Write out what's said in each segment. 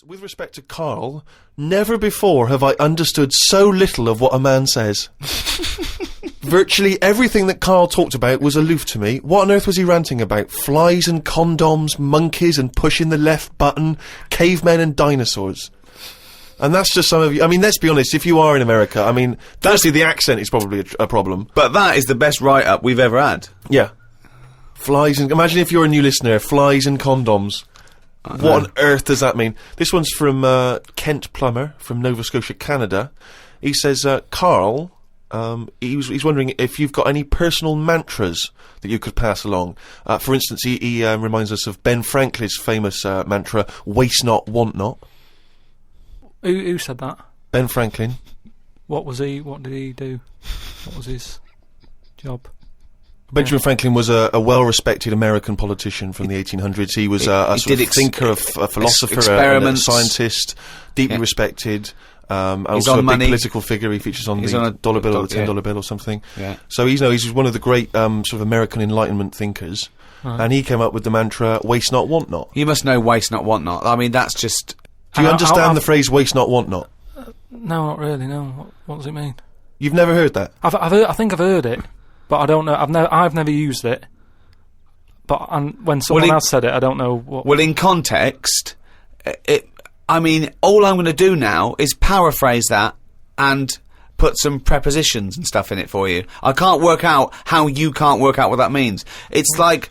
With respect to Karl, never before have I understood so little of what a man says. Virtually everything that Karl talked about was aloof to me. What on earth was he ranting about? Flies and condoms, monkeys and pushing the left button, cavemen and dinosaurs. And that's just some of you. I mean, let's be honest, if you are in America, I mean, firstly, the accent is probably a problem. But that is the best write-up we've ever had. Yeah. Flies and... Imagine if you're a new listener, flies and condoms. What on earth does that mean? This one's from Kent Plummer from Nova Scotia, Canada. He says, Karl, he's wondering if you've got any personal mantras that you could pass along. For instance, he reminds us of Ben Franklin's famous mantra, waste not, want not. Who said that? Ben Franklin. What did he do? What was his job? Benjamin Franklin was a well-respected American politician from the 1800s. He was a sort of thinker, a philosopher, a scientist, deeply respected. Also a big political figure. He features on the dollar bill or the $10 bill or something. Yeah. So he's one of the great sort of American Enlightenment thinkers. And he came up with the mantra, waste not, want not. You must know waste not, want not. I mean, that's just... Do you understand the phrase waste not, want not? No, not really, no. What does it mean? You've never heard that? I think I've heard it. But I don't know. I've never used it. But when someone else said it, I don't know what. Well, in context, I mean, all I'm going to do now is paraphrase that and put some prepositions and stuff in it for you. I can't work out how you can't work out what that means. It's like,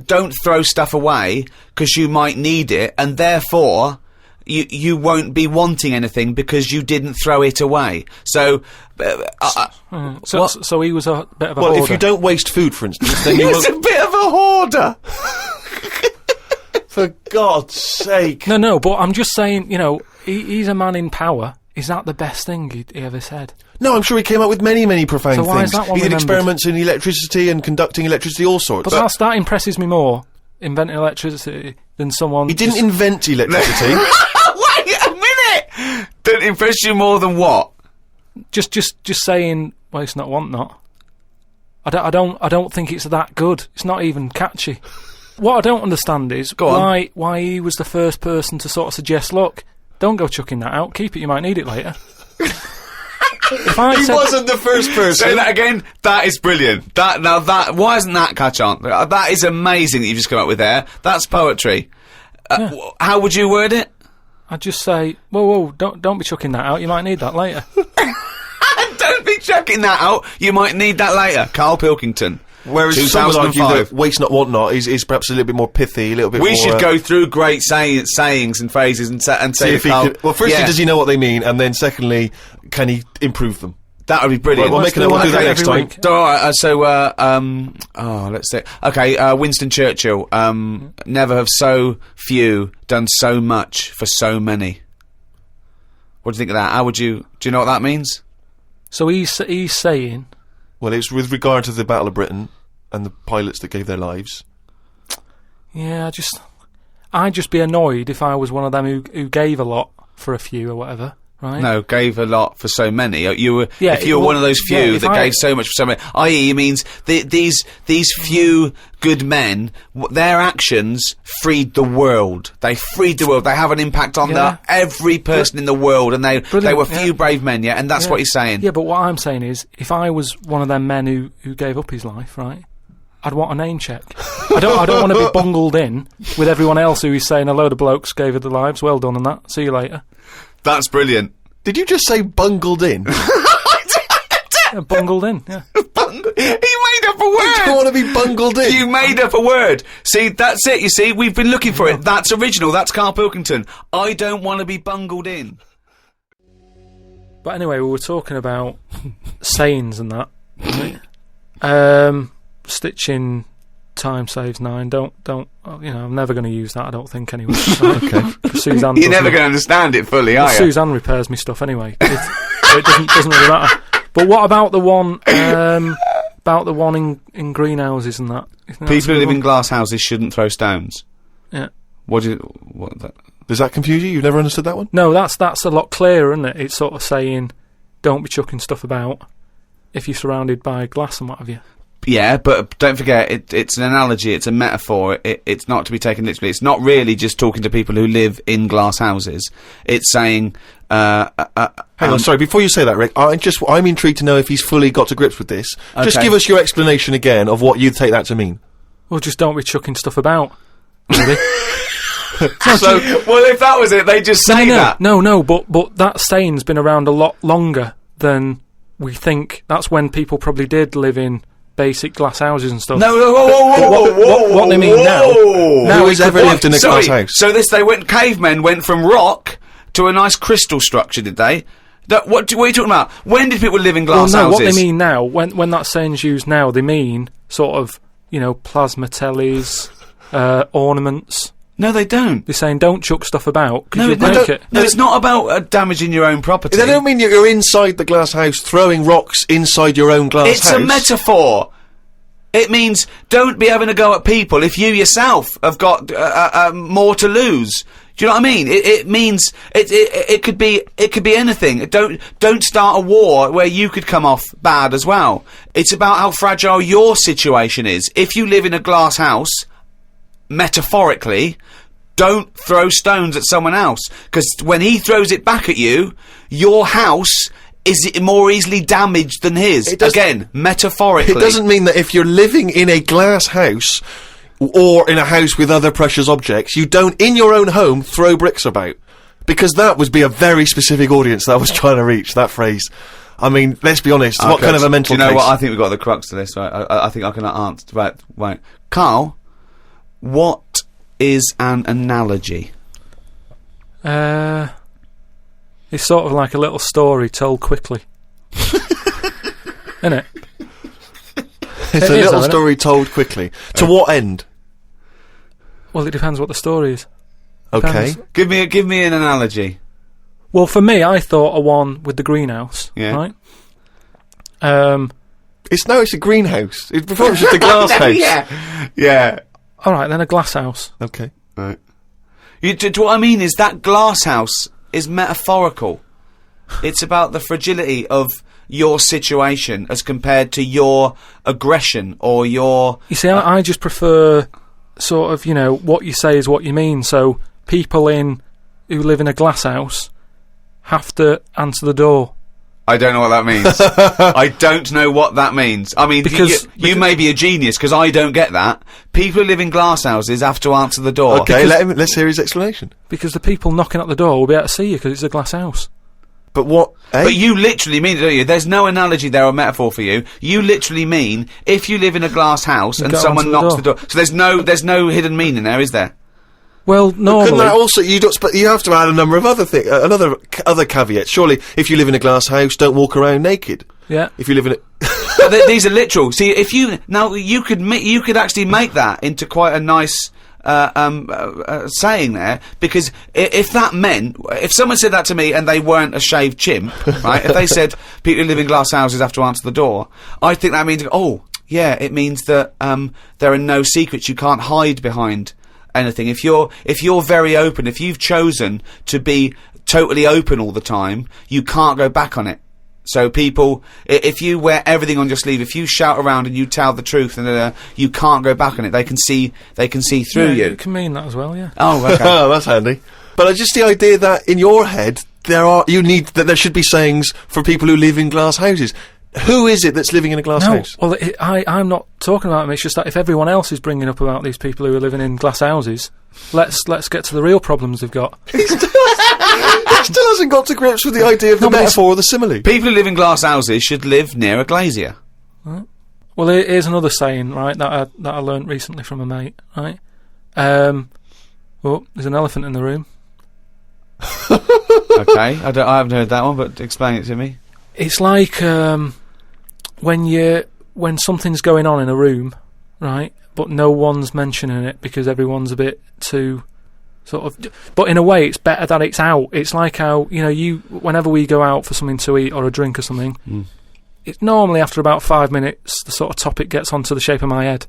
don't throw stuff away because you might need it, and therefore you won't be wanting anything because you didn't throw it away. So he was a bit of a hoarder. Well, if you don't waste food, for instance, then he was a bit of a hoarder. For God's sake. No, but I'm just saying, you know, he's a man in power. Is that the best thing he ever said? No, I'm sure he came up with many, many profound things. Why is that one he did remembered? Experiments in electricity and conducting electricity, all sorts. But that impresses me more, inventing electricity, than someone... He didn't invent electricity. Wait a minute! Didn't impress you more than what? Just saying, waste not, want not. I don't think it's that good. It's not even catchy. What I don't understand is why he was the first person to sort of suggest, look, don't go chucking that out, keep it, you might need it later. He wasn't the first person. Say that again. That is brilliant. Why isn't that catch on? That is amazing that you've just come up with there. That's poetry. How would you word it? I'd just say, whoa, don't be chucking that out, you might need that later. Don't be chucking that out, you might need that later. Karl Pilkington. Whereas some would argue that waste not, want not is perhaps a little bit more pithy, a little bit more... We should go through great sayings and phrases and say if Karl... Well, firstly, does he know what they mean? And then secondly, can he improve them? That would be brilliant. We'll do that next time. Alright, let's see. Okay, Winston Churchill. Never have so few done so much for so many. What do you think of that? Do you know what that means? So he's saying... Well, it's with regard to the Battle of Britain and the pilots that gave their lives. Yeah, I'd just be annoyed if I was one of them who gave a lot for a few or whatever, right? No, gave a lot for so many. If you were one of those few that gave so much for so many, i.e., it means these few good men, their actions freed the world. They freed the world. They have an impact on every person in the world, and they were few brave men, and that's what he's saying. Yeah, but what I'm saying is, if I was one of them men who gave up his life, right, I'd want a name check. I don't want to be bungled in with everyone else who is saying a load of blokes gave their lives, well done and that, see you later. That's brilliant. Did you just say bungled in? Bungled in, yeah. He made up a word! I don't want to be bungled in. You made up a word. See, that's it, you see, we've been looking for it. That's original, that's Karl Pilkington. I don't want to be bungled in. But anyway, we were talking about sayings and that. Right? Stitching time saves 9. Don't. I'm never going to use that. I don't think anyway. Okay. Suzanne. You're never going to understand it fully, are you? Suzanne repairs me stuff anyway. It doesn't really matter. But what about the one? About the one in greenhouses and that? People who live in glass houses shouldn't throw stones. Yeah. What? Does that confuse you? You've never understood that one? No, that's a lot clearer, isn't it? It's sort of saying, don't be chucking stuff about if you're surrounded by glass and what have you. Yeah, but don't forget, it's an analogy, it's a metaphor, it's not to be taken literally. It's not really just talking to people who live in glass houses. It's saying... Hang on, sorry, before you say that, Rick, I'm intrigued to know if he's fully got to grips with this. Okay. Just give us your explanation again of what you'd take that to mean. Well, just don't be chucking stuff about. Maybe. So, well, if that was it, they just say that. No, but that saying's been around a lot longer than we think. That's when people probably did live in basic glass houses and stuff. No, whoa, what they mean now. Who has ever lived in a glass house? So cavemen went from rock to a nice crystal structure, did they? What are you talking about? When did people live in glass houses? What they mean now, when that saying's used now, they mean sort of, plasma tellies, ornaments. No, they don't. They're saying don't chuck stuff about because No, you'll break it. No, it's not about damaging your own property. They don't mean you're inside the glass house throwing rocks inside your own glass house. It's a metaphor. It means don't be having a go at people if you yourself have got more to lose. Do you know what I mean? It means it could be anything. Don't start a war where you could come off bad as well. It's about how fragile your situation is. If you live in a glass house, metaphorically, don't throw stones at someone else, because when he throws it back at you, your house is more easily damaged than his. Again, metaphorically. It doesn't mean that if you're living in a glass house or in a house with other precious objects, you don't, in your own home, throw bricks about. Because that would be a very specific audience that I was trying to reach, that phrase. I mean, let's be honest, what kind of a mental case? Do you know what? I think we've got the crux to this, right? I think I can answer. Right. Carl, what is an analogy? It's sort of like a little story told quickly. Isn't it? It's a little story told quickly. To what end? Well, it depends what the story is. Okay. Depends. Give me an analogy. Well, for me, I thought of one with the greenhouse. Yeah. Right? It's a greenhouse. Before it was just a glass house. Yeah. Alright, then a glass house. Okay. Right. What I mean is that glass house is metaphorical. It's about the fragility of your situation as compared to your aggression or your... You see, I just prefer sort of, what you say is what you mean. So people who live in a glass house have to answer the door. I don't know what that means. I don't know what that means. I mean, because you may be a genius, because I don't get that. People who live in glass houses have to answer the door. Okay, let's hear his explanation. Because the people knocking at the door will be able to see you, because it's a glass house. But what... But you literally mean it, don't you? There's no analogy there or metaphor for you. You literally mean, if you live in a glass house and someone knocks the door... So there's no hidden meaning there, is there? Well, normally... Couldn't that also... you have to add a number of other things, other caveats. Surely, if you live in a glass house, don't walk around naked. Yeah. If you live in But these are literal. See, if you... Now, you could actually make that into quite a nice... saying there, because if that meant, if someone said that to me and they weren't a shaved chimp, right? If they said people who live in glass houses have to answer the door, I think that means, it means that there are no secrets. You can't hide behind anything. If you're very open, if you've chosen to be totally open all the time, you can't go back on it. So people, if you wear everything on your sleeve, if you shout around and you tell the truth, and you can't go back on it. They can see through you. It can mean that as well, yeah. Oh, okay. Oh, that's handy. But just the idea that in your head there should be sayings for people who live in glass houses. Who is it that's living in a glass house? Well, I'm not talking about them. It's just that if everyone else is bringing up about these people who are living in glass houses, let's get to the real problems they've got. He still hasn't got to grips with the idea of the metaphor or the simile. People who live in glass houses should live near a glazier. Right. Well, here's another saying, right, that I learnt recently from a mate, right? There's an elephant in the room. Okay, I haven't heard that one, but explain it to me. It's like when something's going on in a room, right, but no one's mentioning it because everyone's a bit too sort of... But in a way, it's better that it's out. It's like how, whenever we go out for something to eat or a drink or something, it's normally after about 5 minutes, the sort of topic gets onto the shape of my head.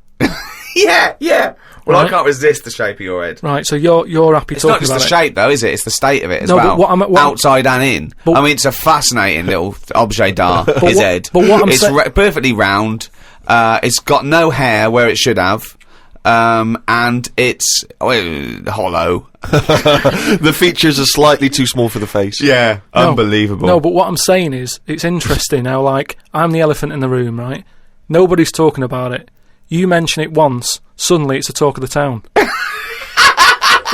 Yeah. Well, right? I can't resist the shape of your head. Right, so you're happy talking about it. It's not just the shape, though, is it? It's the state of it as well. But outside and in. I mean, it's a fascinating little objet d'art, his head. But what it's perfectly round. It's got no hair where it should have. And it's hollow. The features are slightly too small for the face. Yeah, unbelievable. No, but what I'm saying is, it's interesting how, like, I'm the elephant in the room, right? Nobody's talking about it. You mention it once, suddenly it's the talk of the town.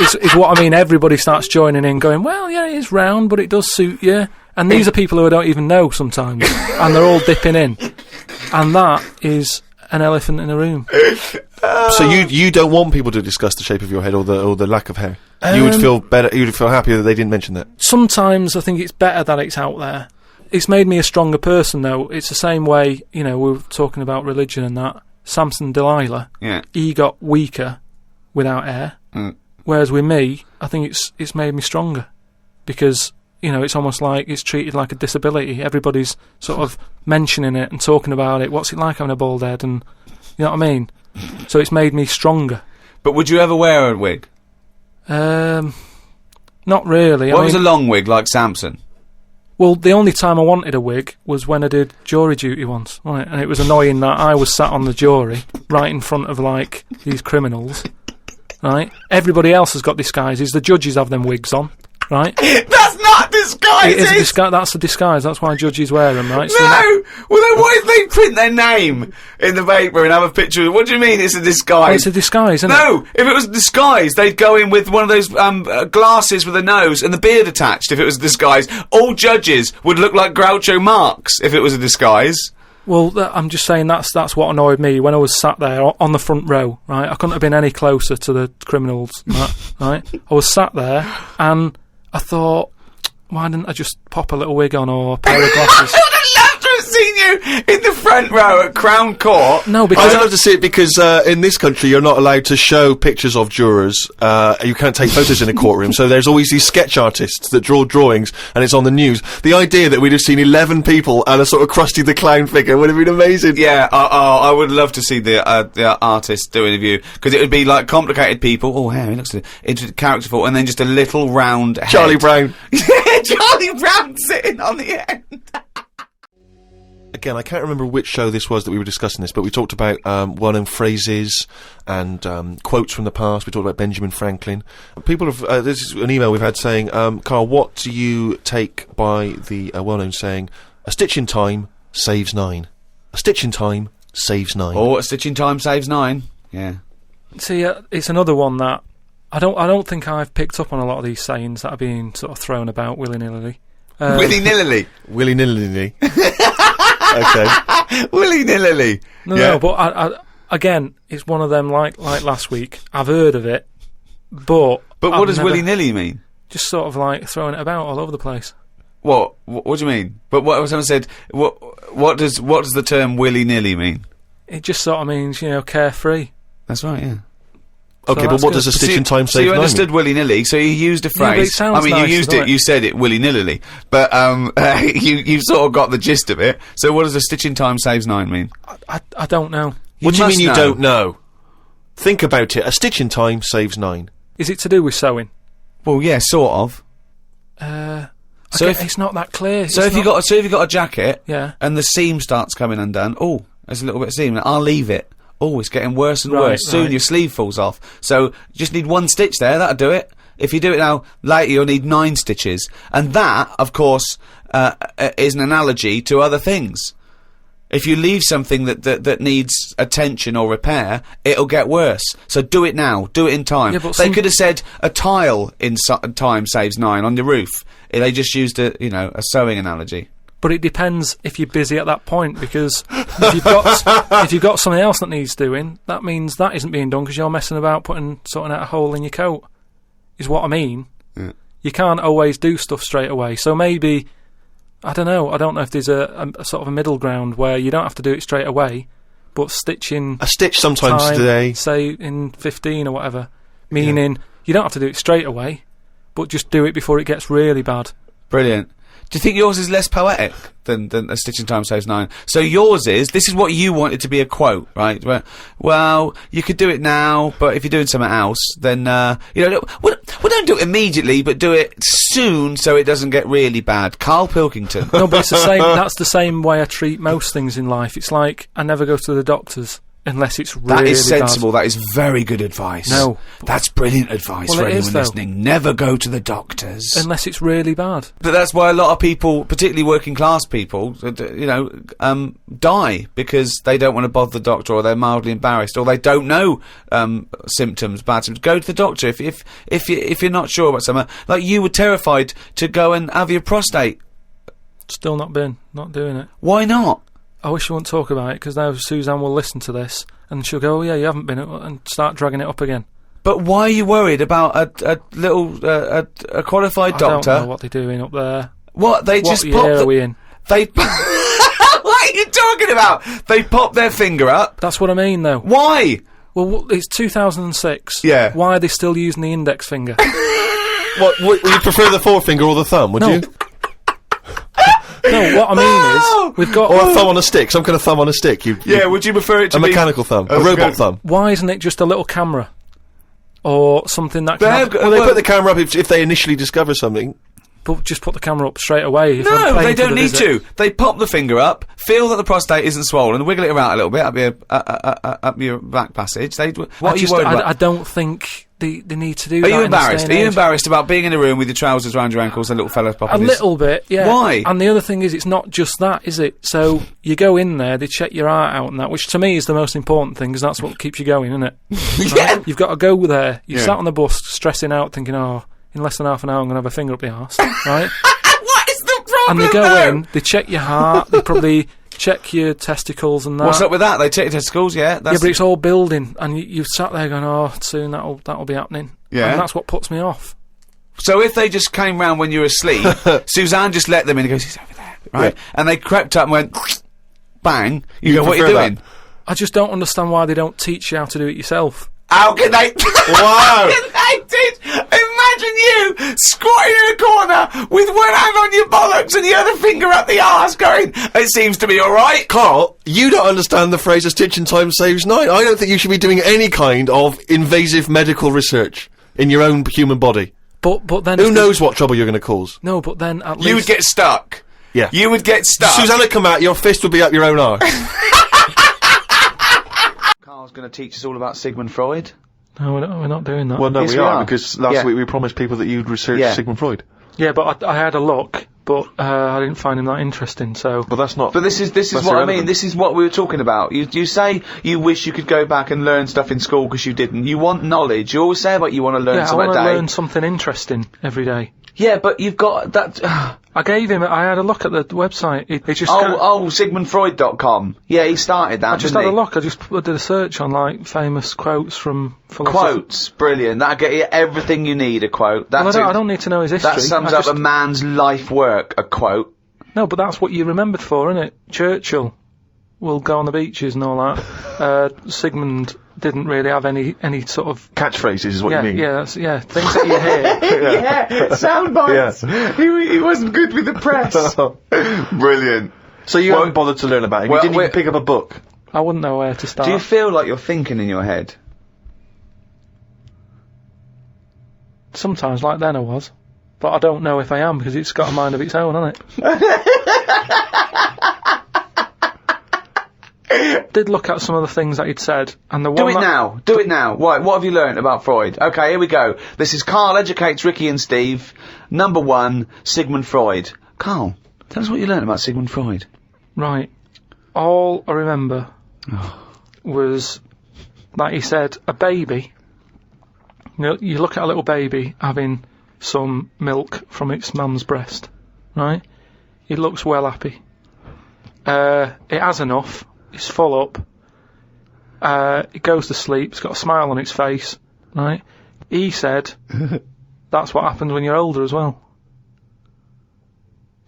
It's what I mean. Everybody starts joining in, going, well, yeah, it is round, but it does suit you. And these are people who I don't even know sometimes, and they're all dipping in. And that is an elephant in the room. So you don't want people to discuss the shape of your head or the lack of hair? You would feel better, you would feel happier that they didn't mention that? Sometimes I think it's better that it's out there. It's made me a stronger person, though. It's the same way, we were talking about religion and that. Samson Delilah, he got weaker without hair. Whereas with me, I think it's made me stronger. Because, it's almost like it's treated like a disability. Everybody's sort of mentioning it and talking about it. What's it like having a bald head? And, you know what I mean? So it's made me stronger. But would you ever wear a wig? Not really. What was a long wig like Samson? Well, the only time I wanted a wig was when I did jury duty once, wasn't it? And it was annoying that I was sat on the jury right in front of, like, these criminals, right? Everybody else has got disguises. The judges have them wigs on, right? That's not disguises! It is a disguise. That's a disguise. That's why judges wear them, right? So no! Well, then why did they print their name in the paper and have a picture? What do you mean it's a disguise? Well, it's a disguise, isn't it? No! If it was a disguise, they'd go in with one of those glasses with a nose and the beard attached if it was a disguise. All judges would look like Groucho Marx if it was a disguise. Well, I'm just saying that's what annoyed me when I was sat there on the front row, right? I couldn't have been any closer to the criminals, right? I was sat there and I thought, why didn't I just pop a little wig on or a pair of glasses? I would have loved to have seen you in the front row at Crown Court. No, because I'd love to see it because in this country you're not allowed to show pictures of jurors. You can't take photos in a courtroom, so there's always these sketch artists that draw drawings, and it's on the news. The idea that we'd have seen 11 people and a sort of Krusty the Clown figure would have been amazing. Yeah, I would love to see the artist do an interview, because it would be like complicated people. Oh, hey, he looks characterful, and then just a little round head. Charlie Brown. Charlie Brown sitting on the end. Again, I can't remember which show this was that we were discussing this, but we talked about well-known phrases and quotes from the past. We talked about Benjamin Franklin. People have... this is an email we've had saying, Karl, what do you take by the well-known saying, a stitch in time saves 9? A stitch in time saves 9. Oh, a stitch in time saves 9. Yeah. See, it's another one that I don't think I've picked up on a lot of these sayings that are being sort of thrown about willy-nilly. Willy-nilly? Willy-nilly. Okay. Willy-nilly. No, but I again, it's one of them like last week. I've heard of it, but what does willy-nilly mean? Just sort of like throwing it about all over the place. What do you mean? But what someone said? What does the term willy-nilly mean? It just sort of means carefree. That's right. Yeah. Okay, So but what good. does a stitch in time So save 9 you mean? understood willy-nilly, so you used a Yeah, but it phrase. sounds I mean, nice, you used doesn't it, you said it willy-nilly, but you sort of got the gist of it. So what does a stitch in time saves 9 mean? I don't know. What do you must mean you know. don't know? Think about it. A stitch in time saves 9. Is it to do with sewing? Well, yeah, sort of. So it's not that clear. So if you got a jacket, Yeah. and the seam starts coming undone, oh, there's a little bit of seam, I'll leave it. Oh, it's getting worse and worse. Soon your sleeve falls off. So you just need 1 stitch there, that'll do it. If you do it now, later you'll need 9 stitches. And that, of course, is an analogy to other things. If you leave something that needs attention or repair, it'll get worse. So do it now. Do it in time. Yeah, but they could have said a tile in time saves 9 on your roof. They just used a sewing analogy. But it depends if you're busy at that point, because if you've got something else that needs doing, that means that isn't being done because you're messing about sorting out a hole in your coat. Is what I mean. Yeah. You can't always do stuff straight away. So maybe, I don't know. I don't know if there's a sort of a middle ground where you don't have to do it straight away, but stitching A stitch sometimes time, today. say in 15 or whatever, meaning you don't have to do it straight away, but just do it before it gets really bad. Brilliant. Do you think yours is less poetic than A Stitch in Time Saves Nine? So yours this is what you wanted to be a quote, right? Well, you could do it now, but if you're doing something else, then, well, don't do it immediately, but do it soon so it doesn't get really bad. Karl Pilkington. No, but it's the same, that's the same way I treat most things in life. It's like, I never go to the doctors. Unless it's really That is sensible. bad. That is very good advice. No. That's brilliant advice for anyone listening. Never go to the doctors. Unless it's really bad. But that's why a lot of people, particularly working class people, die because they don't want to bother the doctor, or they're mildly embarrassed, or they don't know symptoms, bad symptoms. Go to the doctor if you're not sure about something. Like you were terrified to go and have your prostate. Still not doing it. Why not? I wish you wouldn't talk about it, because now Suzanne will listen to this and she'll go, oh yeah, you haven't been, and start dragging it up again. But why are you worried about a qualified doctor? I don't know what they're doing up there. What? They just pop pop are we in? They what are you talking about? They pop their finger up. That's what I mean, though. Why? Well, it's 2006. Yeah. Why are they still using the index finger? What, would you prefer the forefinger or the thumb, would you? No, what I mean is, we've got... Or a thumb on a stick, some kind of thumb on a stick. Would you prefer it to be... A mechanical thumb, a robot thumb. Why isn't it just a little camera? Or something that can... Well, they put the camera up if they initially discover something. But just put the camera up straight away. No, they don't need to. They pop the finger up, feel that the prostate isn't swollen, wiggle it around a little bit up your back passage. What are you worried about? I don't think they need to do that. Are you embarrassed? Are you embarrassed about being in a room with your trousers around your ankles and little fella popping a little bit, yeah. Why? And the other thing is, it's not just that, is it? So you go in there, they check your heart out and that, which to me is the most important thing, because that's what keeps you going, isn't it? Yeah. Right? You've got to go there. You sat on the bus stressing out, thinking, oh, in less than half an hour I'm going to have a finger up the arse, right? What is the problem? And they go in, they check your heart, they probably check your testicles and that. What's up with that? They check your testicles, yeah? Yeah, but it's all building, and you've sat there going, oh, soon that'll be happening. Yeah. And that's what puts me off. So if they just came round when you were asleep, Suzanne just let them in and goes, he's over there, right? Yeah. And they crept up and went, bang. You go, what are you doing? That? I just don't understand why they don't teach you how to do it yourself. How can they? Wow! How can they teach? Imagine you squatting in a corner with one hand on your bollocks and the other finger up the arse going, it seems to be alright. Carl, you don't understand the phrase "a stitch in time saves nine." I don't think you should be doing any kind of invasive medical research in your own human body. But then... Who knows what trouble you're going to cause? No, but then at least... You would get stuck. Yeah. You would get stuck. Susanna come out, your fist would be up your own arse. Carl's going to teach us all about Sigmund Freud. No, we're not doing that. Well, no, yes, we are, because last week we promised people that you'd research Sigmund Freud. Yeah, but I had a look, but I didn't find him that interesting, so... But that's not... But this is what irrelevant. I mean, this is what we were talking about. You say you wish you could go back and learn stuff in school because you didn't. You want knowledge. You always say about you want to learn something a day. I want to learn something interesting every day. Yeah, but you've got that... I had a look at the website. It just... SigmundFreud.com. Yeah, he started that, I just had a look. I did a search on, like, famous quotes from philosophers. Quotes? Brilliant. That'll get you everything you need, a quote. Well, I don't need to know his history. That sums up a man's life work, a quote. No, but that's what you're remembered for, isn't it? Churchill will go on the beaches and all that. Sigmund didn't really have any sort of... Catchphrases is what you mean? Yeah, things that you hear. Yeah, sound bites. Yeah. He wasn't good with the press. Brilliant. So you haven't bothered to learn about him? You didn't even pick up a book? I wouldn't know where to start. Do you feel like you're thinking in your head? Sometimes, like then I was. But I don't know if I am, because it's got a mind of its own, hasn't it? Did look at some of the things that he'd said, and the one... Do it now. What have you learnt about Freud? Okay, here we go. This is Carl Educates Ricky and Steve. Number 1, Sigmund Freud. Carl, tell us what you learnt about Sigmund Freud. Right. All I remember was that he said a baby... You look at a little baby having some milk from its mum's breast, right? It looks well happy. It has enough. It's full up. It goes to sleep. It's got a smile on its face, right? He said that's what happens when you're older as well.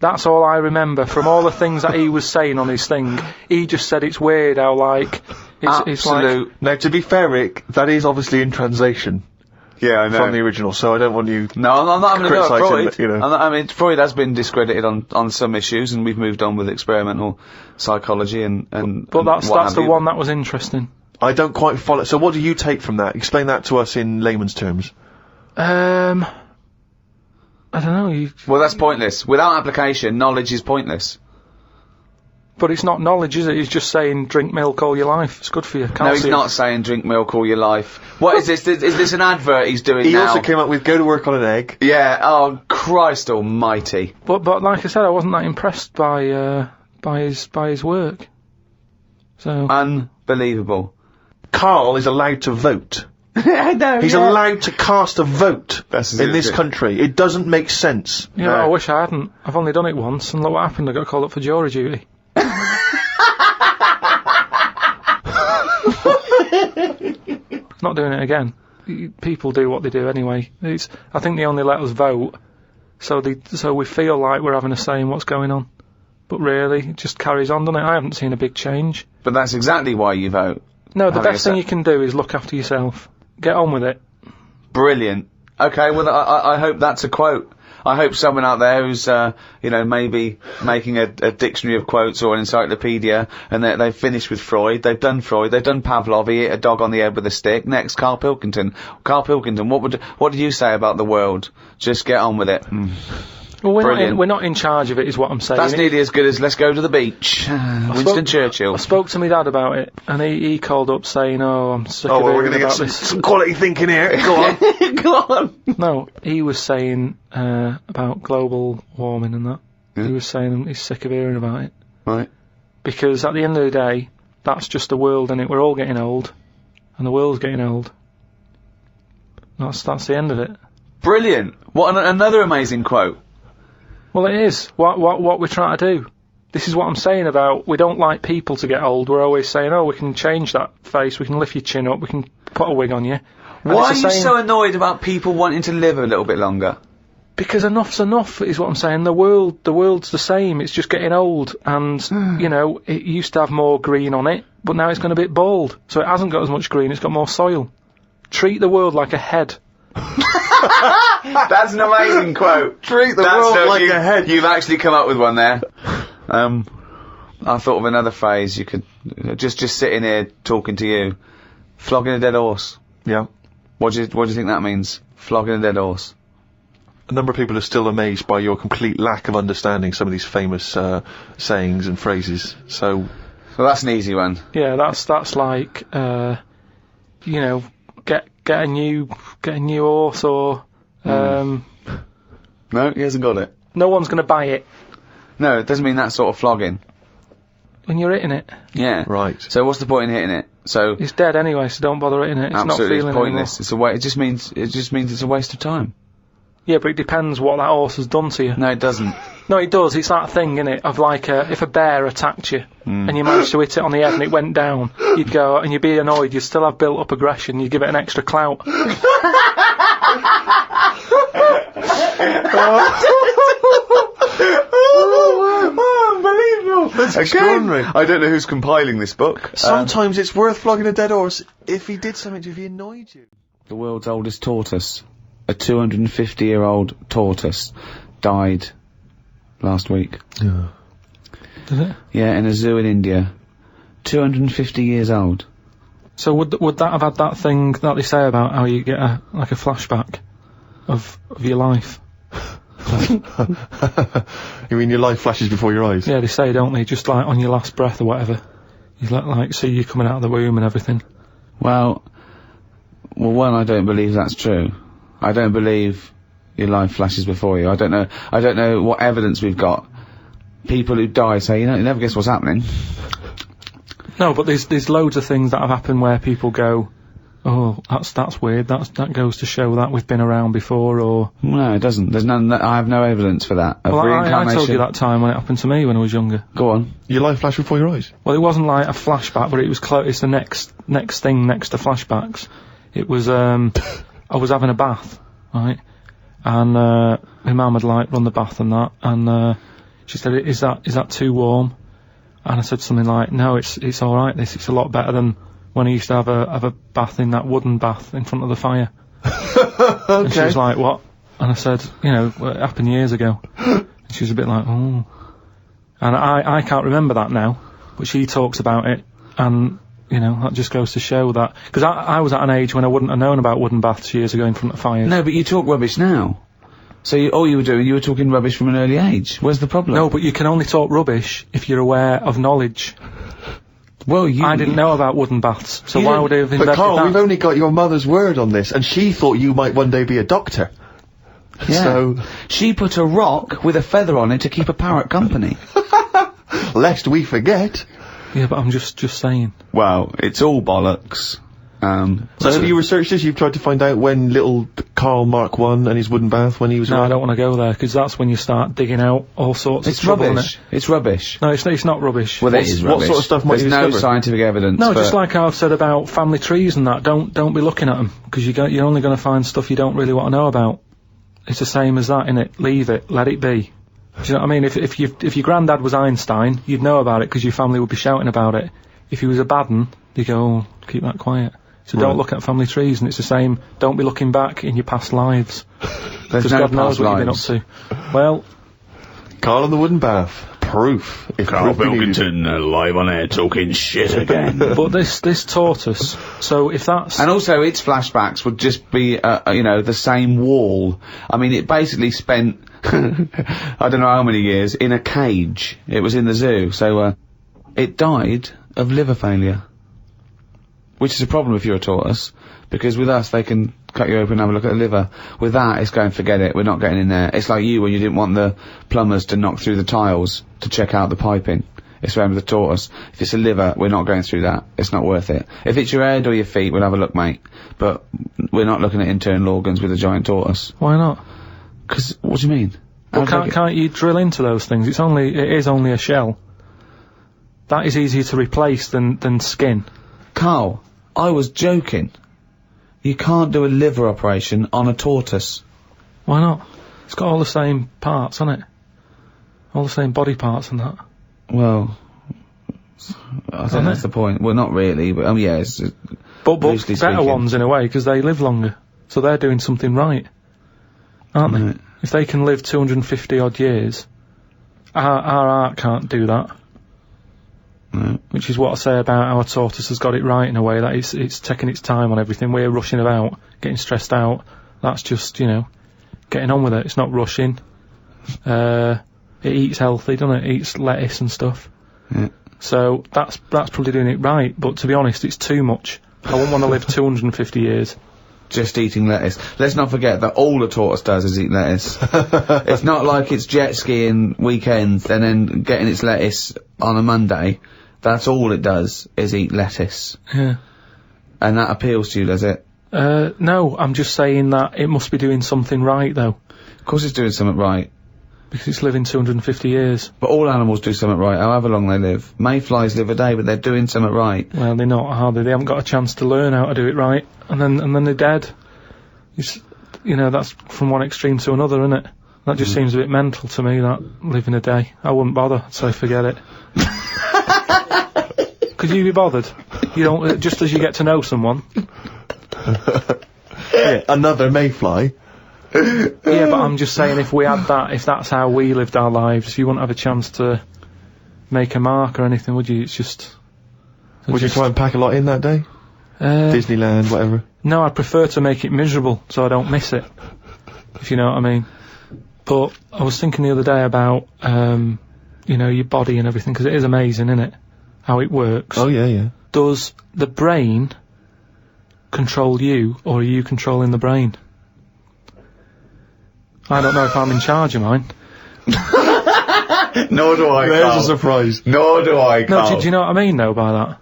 That's all I remember from all the things that he was saying on his thing. He just said it's weird how, like... It's like... Now, to be fair, Rick, that is obviously in translation. Yeah, I know. From the original, so I don't want you. No, I'm not having a go at criticising, Freud. you know. I mean, Freud has been discredited on some issues, and we've moved on with experimental psychology and But that's what have the you. one that was interesting. I don't quite follow. So what do you take from that? Explain that to us in layman's terms. I don't know. Well, that's pointless. Without application, knowledge is pointless. But it's not knowledge, is it? He's just saying drink milk all your life. It's good for you. Calcium. No, he's not saying drink milk all your life. What is this? Is this an advert he's doing He now? also came up with go to work on an egg. Yeah. Oh, Christ Almighty. But like I said, I wasn't that impressed by his work. So Unbelievable. Karl is allowed to vote. I know. He's allowed to cast a vote That's in this it. country. It doesn't make sense. yeah, I wish I hadn't. I've only done it once, and look what happened. I got called up for jury duty. Not doing it again. People do what they do anyway. I think they only let us vote, so we feel like we're having a say in what's going on. But really, it just carries on, doesn't it? I haven't seen a big change. But that's exactly why you vote. No, the Having a best thing say. you can do is look after yourself. Get on with it. Brilliant. Okay, well, I hope that's a quote. I hope someone out there who's, maybe making a dictionary of quotes or an encyclopedia, and they've finished with Freud, they've done Pavlov, he hit a dog on the head with a stick. Next, Karl Pilkington. Karl Pilkington, what did you say about the world? Just get on with it. Well, Brilliant. we're not in charge of it, is what I'm saying. That's nearly as good as let's go to the beach. Winston Churchill. I spoke to my dad about it, and he called up saying, "Oh, I'm sick of we're hearing going to about get this." some quality thinking here. Go on. Go on. No, he was saying about global warming and that. Yeah. He was saying he's sick of hearing about it. Right. Because at the end of the day, that's just the world, innit? We're all getting old, and the world's getting old. That's the end of it. Brilliant. What another amazing quote. Well, it is. What we're trying to do. This is what I'm saying about we don't like people to get old. We're always saying, oh, we can change that face, we can lift your chin up, we can put a wig on you. And Why are it's you the same- so annoyed about people wanting to live a little bit longer? Because enough's enough is what I'm saying. The world's the same. It's just getting old, and it used to have more green on it, but now it's going a bit bald, so it hasn't got as much green. It's got more soil. Treat the world like a head. That's an amazing quote. Treat the world like a head. You've actually come up with one there. I thought of another phrase you could just sitting here talking to you. Flogging a dead horse. Yeah. What do you think that means? Flogging a dead horse. A number of people are still amazed by your complete lack of understanding some of these famous sayings and phrases. So, Well, that's an easy one. Yeah, that's like get a new horse, or No, he hasn't got it. no one's going to buy it No, it doesn't mean that sort of flogging. when you're hitting it. Yeah. right. So what's the point in hitting it? So It's dead anyway, so don't bother hitting it. It's absolutely, not it's feeling pointless. anymore. It's It just means it's a waste of time. Yeah, but it depends what that horse has done to you. No, it doesn't. No, it does. It's that thing, innit, of like if a bear attacked you and you managed to hit it on the head and it went down, you'd go and you'd be annoyed. You'd still have built up aggression. You'd give it an extra clout. Unbelievable. That's extraordinary. I don't know who's compiling this book. Sometimes it's worth flogging a dead horse if he did something to you, if he annoyed you. The world's oldest tortoise, a 250-year-old tortoise, died last week. Yeah. Did it? Yeah, in a zoo in India. 250 years old. So would that have had that thing that they say about how you get a flashback of your life? You mean your life flashes before your eyes? Yeah, they say, don't they? Just like on your last breath or whatever, you like see you coming out of the womb and everything. Well, one, I don't believe that's true. I don't believe your life flashes before you. I don't know what evidence we've got. People who die say, you never guess what's happening. No, but there's loads of things that have happened where people go, oh, that's weird. That goes to show that we've been around before, or No, it doesn't. There's none. I have no evidence for that. Of well, reincarnation. I told you that time when it happened to me when I was younger. Go on. Your life flashed before your eyes? Well, it wasn't like a flashback, but it was it's the next thing next to flashbacks. It was I was having a bath, right, and my mum had like run the bath and that, and she said, "Is that too warm?" And I said something like, "No, it's all right. It's a lot better than when I used to have a bath in that wooden bath in front of the fire." And she was like, what? And I said, well, it happened years ago. And she was a bit like, oh. And I can't remember that now, but she talks about it, and, that just goes to show that... Because I was at an age when I wouldn't have known about wooden baths years ago in front of fires. No, but you talk rubbish now. So all you were doing, you were talking rubbish from an early age. Where's the problem? No, but you can only talk rubbish if you're aware of knowledge. Well, I didn't know about wooden baths, so why would I have invented But Carl, that? we've only got your mother's word on this, and she thought you might one day be a doctor. Yeah. So... She put a rock with a feather on it to keep a parrot company. Lest we forget. Yeah, but I'm just saying. Well, it's all bollocks. So have you researched this? You've tried to find out when little Karl Mark I and his wooden bath, when he was No, around? I don't want to go there, because that's when you start digging out all sorts of It's trouble, rubbish. It's rubbish. No, it's not rubbish. Well, it is rubbish. What sort of stuff might There's you no discover? scientific evidence. No, but just like I've said about family trees and that, don't be looking at them, because you're only going to find stuff you don't really want to know about. It's the same as that, innit? Leave it, let it be. Do you know what I mean? If your granddad was Einstein, you'd know about it because your family would be shouting about it. If he was a bad un, you go, oh, keep that quiet. So don't look at family trees, and it's the same. Don't be looking back in your past lives. There's Because no God knows past what you've been up lives. to. Well, Karl and the wooden bath. Proof. If Karl proof be needed. Pilkington, live on air, talking shit again. but this taught us. So if that's... And also, its flashbacks would just be, the same wall. I mean, it basically spent, I don't know how many years, in a cage. It was in the zoo, so, it died of liver failure. Which is a problem if you're a tortoise, because with us, they can cut you open and have a look at the liver. With that, it's going, forget it, we're not getting in there. It's like you when you didn't want the plumbers to knock through the tiles to check out the piping. It's around with the tortoise. If it's a liver, we're not going through that. It's not worth it. If it's your head or your feet, we'll have a look, mate. But we're not looking at internal organs with a giant tortoise. Why not? 'Cause, what do you mean? Well, can't you drill into those things? It is only a shell. That is easier to replace than skin. Carl, I was joking. You can't do a liver operation on a tortoise. Why not? It's got all the same parts, hasn't it? All the same body parts and that. Well, I think that's the point. Well, not really, but yeah, it's But loosely better speaking. ones in a way, because they live longer. So they're doing something right. Aren't Right. they? If they can live 250 odd years, our art can't do that. Right. Which is what I say about our tortoise has got it right in a way, that it's taking its time on everything. We're rushing about, getting stressed out. That's just, getting on with it. It's not rushing. It eats healthy, doesn't it? It eats lettuce and stuff. Yeah. So that's probably doing it right, but to be honest, it's too much. I wouldn't want to live 250 years. Just eating lettuce. Let's not forget that all a tortoise does is eat lettuce. It's not like it's jet skiing weekends and then getting its lettuce on a Monday. That's all it does is eat lettuce. Yeah. And that appeals to you, does it? No, I'm just saying that it must be doing something right, though, Of course it's doing something right. because it's living 250 years. But all animals do something right, however long they live. Mayflies live a day, but they're doing something right. Well, they're not, are they? They haven't got a chance to learn how to do it right, and then they're dead. It's, that's from one extreme to another, isn't it? That just seems a bit mental to me, that living a day. I wouldn't bother, so forget it. Could you be bothered? You don't, just as you get to know someone. Yeah, another mayfly. Yeah, but I'm just saying, if we had that, if that's how we lived our lives, you wouldn't have a chance to make a mark or anything, would you? It's just... Would you try and pack a lot in that day? Disneyland, whatever. No, I'd prefer to make it miserable so I don't miss it, if you know what I mean. But I was thinking the other day about, your body and everything, because it is amazing, isn't it? How it works. Oh, yeah. Does the brain control you, or are you controlling the brain? I don't know if I'm in charge of mine. Nor do I, There's Carl. a surprise. Nor do I, Carl. No, do you know what I mean, though, by that?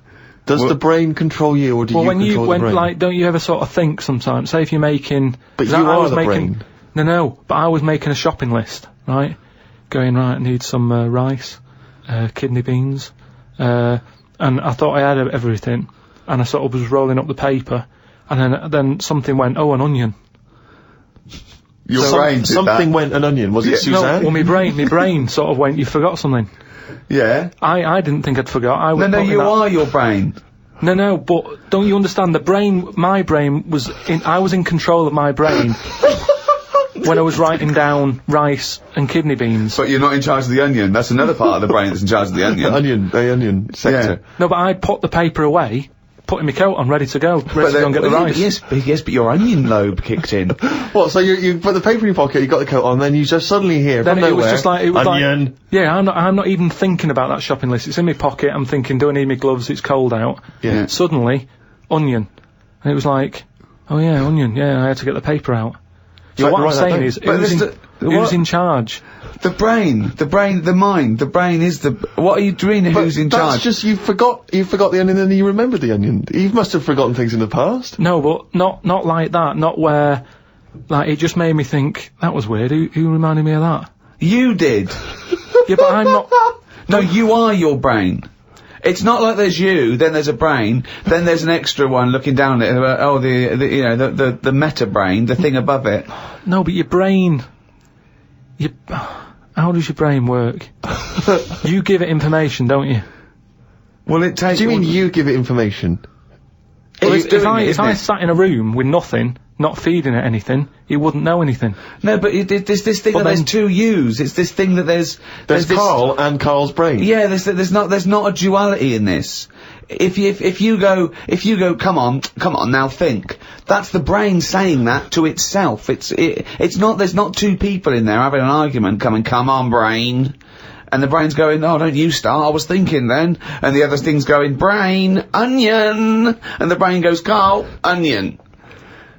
Does the brain control you, or do you control the brain? Don't you ever sort of think sometimes, say if you're making... But 'cause you I are was the making, brain. No, but I was making a shopping list, right? Going, right, I need some rice, kidney beans, and I thought I had everything, and I sort of was rolling up the paper, and then something went, oh, an onion. Your brain did Something that. went an onion. Was it Suzanne? No, well, my brain sort of went, you forgot something. Yeah. I didn't think I'd forgot. I was No, putting you that- are your brain. No, but don't you understand? My brain was I was in control of my brain when I was writing down rice and kidney beans. But you're not in charge of the onion. That's another part of the brain that's in charge of the onion. The onion sector. No, but I'd put the paper away, putting my coat on, ready to go and get the rice. Yes, but your onion lobe kicked in. What, so you put the paper in your pocket, you got the coat on, then you just suddenly hear then from it nowhere, was just like, it was onion. like, yeah, I'm not even thinking about that shopping list. It's in my pocket, I'm thinking, do I need my gloves, it's cold out. Yeah. Suddenly, onion. And it was like, oh yeah, onion, yeah, I had to get the paper out. So what I'm saying is, who's in charge? The brain, the mind, the brain is the... What are you doing? Who's in charge? That's just, you forgot the onion and then you remembered the onion. You must have forgotten things in the past. No, but not like that. Not where, like, it just made me think, that was weird. Who reminded me of that? You did. Yeah, but I'm not... No, you are your brain. It's not like there's you, then there's a brain, then there's an extra one looking down at it, the meta brain, the thing above it. No, but your brain... How does your brain work? You give it information, don't you? Well, it takes... Do you mean you give it information? Well, if I sat in a room with nothing, not feeding it anything, it wouldn't know anything. No, but there's this thing that there's two yous. It's this thing that there's Carl and Carl's brain. Yeah, there's not a duality in this. If you go, come on, now think. That's the brain saying that to itself. It's not, there's not two people in there having an argument come on, brain. And the brain's going, oh, don't you start, I was thinking then. And the other thing's going, brain, onion. And the brain goes, Carl, onion.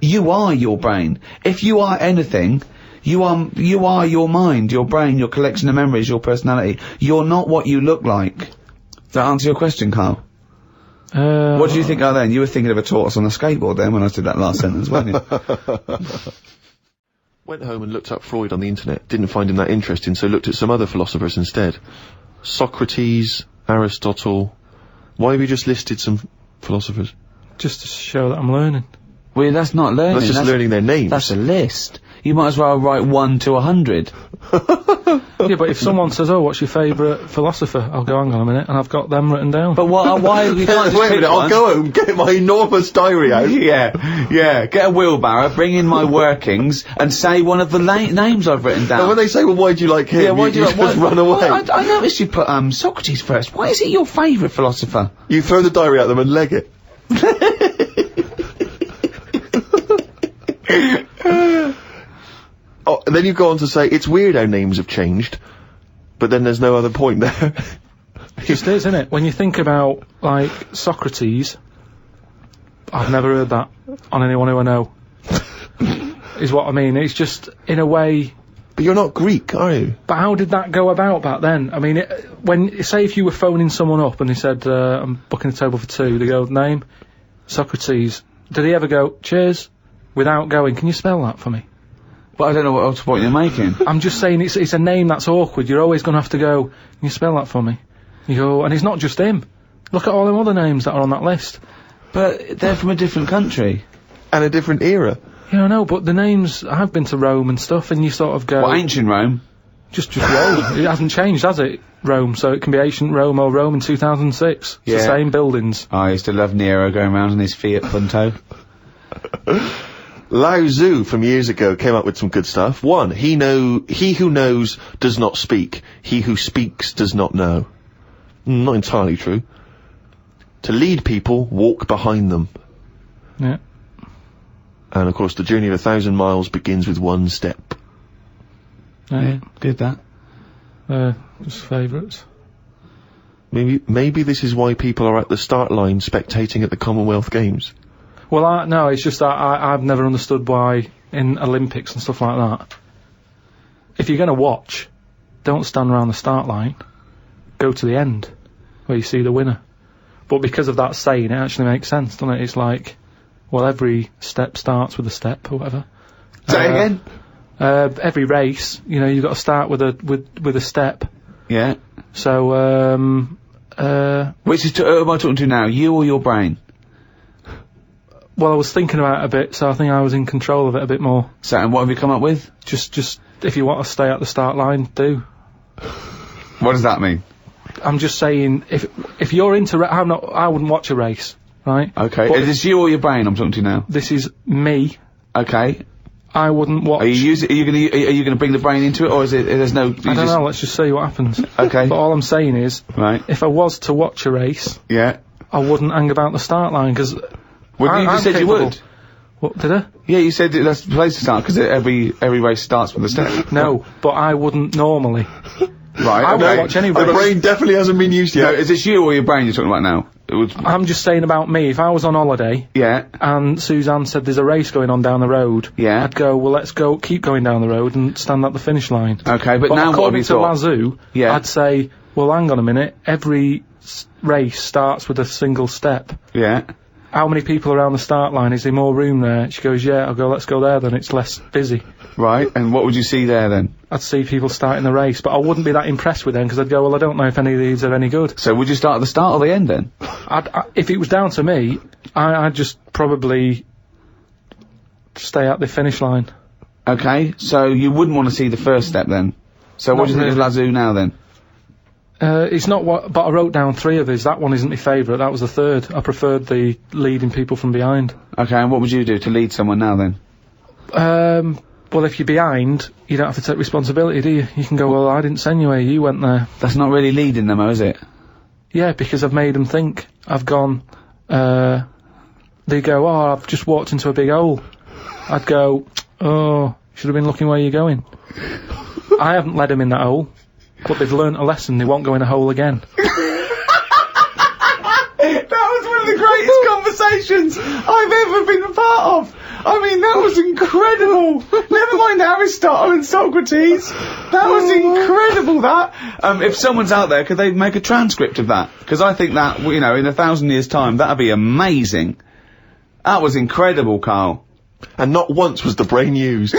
You are your brain. If you are anything, you are your mind, your brain, your collection of memories, your personality. You're not what you look like. Does that answer your question, Carl? What do you think of then? You were thinking of a tortoise on a skateboard then when I did that last sentence, weren't you? Went home and looked up Freud on the internet. Didn't find him that interesting, so looked at some other philosophers instead. Socrates, Aristotle. Why have you just listed some philosophers? Just to show that I'm learning. Well, that's not learning. That's just learning their names. That's a list. You might as well write 1 to 100. Yeah, but if someone says, oh, what's your favourite philosopher? I'll go, hang on a minute, and I've got them written down. But why, you can't just Wait a minute, I'll go home, get my enormous diary out. Yeah, get a wheelbarrow, bring in my workings, and say one of the names I've written down. And when they say, well, why do you like him? Yeah, why do you just run away. Well, I noticed you put, Socrates first. Why is he your favourite philosopher? You throw the diary at them and leg it. Oh, and then you go on to say, it's weird how names have changed, but then there's no other point there. It just is, isn't it? When you think about, like, Socrates, I've never heard that on anyone who I know, is what I mean. It's just, in a way... But you're not Greek, are you? But how did that go about back then? I mean, say if you were phoning someone up and they said, I'm booking a table for 2, they go, name? Socrates. Did he ever go, cheers? Without going, can you spell that for me? But I don't know what else point you're making. I'm just saying it's a name that's awkward. You're always going to have to go, can you spell that for me? You go, and it's not just him. Look at all them other names that are on that list. But they're from a different country. And a different era. Yeah, I know, but the names, I've been to Rome and stuff, and you sort of go... What, ancient Rome? Just Rome. It hasn't changed, has it? Rome, so it can be ancient Rome or Rome in 2006. It's the same buildings. Oh, I used to love Nero going around on his Fiat Punto. Lao Tzu from years ago came up with some good stuff. 1, he who knows does not speak. He who speaks does not know. Not entirely true. To lead people, walk behind them. Yeah. And of course, the journey of 1,000 miles begins with 1 step. Yeah, did that. Just favourites. Maybe this is why people are at the start line spectating at the Commonwealth Games. Well, no, it's just that I've never understood why in Olympics and stuff like that, if you're going to watch, don't stand around the start line, go to the end, where you see the winner. But because of that saying, it actually makes sense, doesn't it? It's like, well, every step starts with a step, or whatever. Say again? Every race, you've got to start with a step. Yeah. So, which is, who am I talking to now, you or your brain? Well, I was thinking about it a bit, so I think I was in control of it a bit more. So, and what have you come up with? Just, if you want to stay at the start line, do. What does that mean? I'm just saying, if you're into, I wouldn't watch a race. right? Okay. But Is this you or your brain I'm talking to now? this is me. Okay. I wouldn't watch. Are you gonna bring the brain into it, or is it? There's no. I don't know. Let's just see what happens. Okay. But all I'm saying is, Right. if I was to watch a race, Yeah. I wouldn't hang about the start line because. Well, you just said you would. What did I? Yeah, you said that's the place to start because every race starts with a step. No, but I wouldn't normally. Right. I Okay. won't watch any The race. brain definitely hasn't been used No, yet. is this you or your brain you're talking about now? I'm just saying about me. If I was on holiday Yeah. and Suzanne said there's a race going on down the road, Yeah. I'd go, well, let's go, keep going down the road and stand at the finish line. Okay, but now what have according you to thought? Lazoo, Yeah. I'd say, well, hang on a minute. Every race starts with a single step. Yeah. How many people around the start line? Is there more room there? She goes, yeah. I'll go, let's go there then. It's less busy. Right. And what would you see there then? I'd see people starting the race, but I wouldn't be that impressed with them because I'd go, well, I don't know if any of these are any good. So would you start at the start or the end then? If it was down to me, I'd just probably stay at the finish line. Okay. So you wouldn't want to see the first step then. So what Not do you think of Lazoo now then? It's not what, but I wrote down 3 of his. That one isn't my favourite. That was the 3rd. I preferred the leading people from behind. Okay. And what would you do to lead someone now then? Well, if you're behind, you don't have to take responsibility, do you? You can go, well, I didn't send you here. You went there. That's not really leading them, though, is it? Yeah, because I've made them think. I've gone, they go, oh, I've just walked into a big hole. I'd go, oh, should have been looking where you're going. I haven't led them in that hole, but they've learnt a lesson. They won't go in a hole again. That was one of the greatest conversations I've ever been a part of. I mean, that was incredible. Never mind Aristotle and Socrates. That was incredible, that. If someone's out there, could they make a transcript of that? Because I think that, you know, in 1,000 years' time, that'd be amazing. That was incredible, Carl. And not once was the brain used.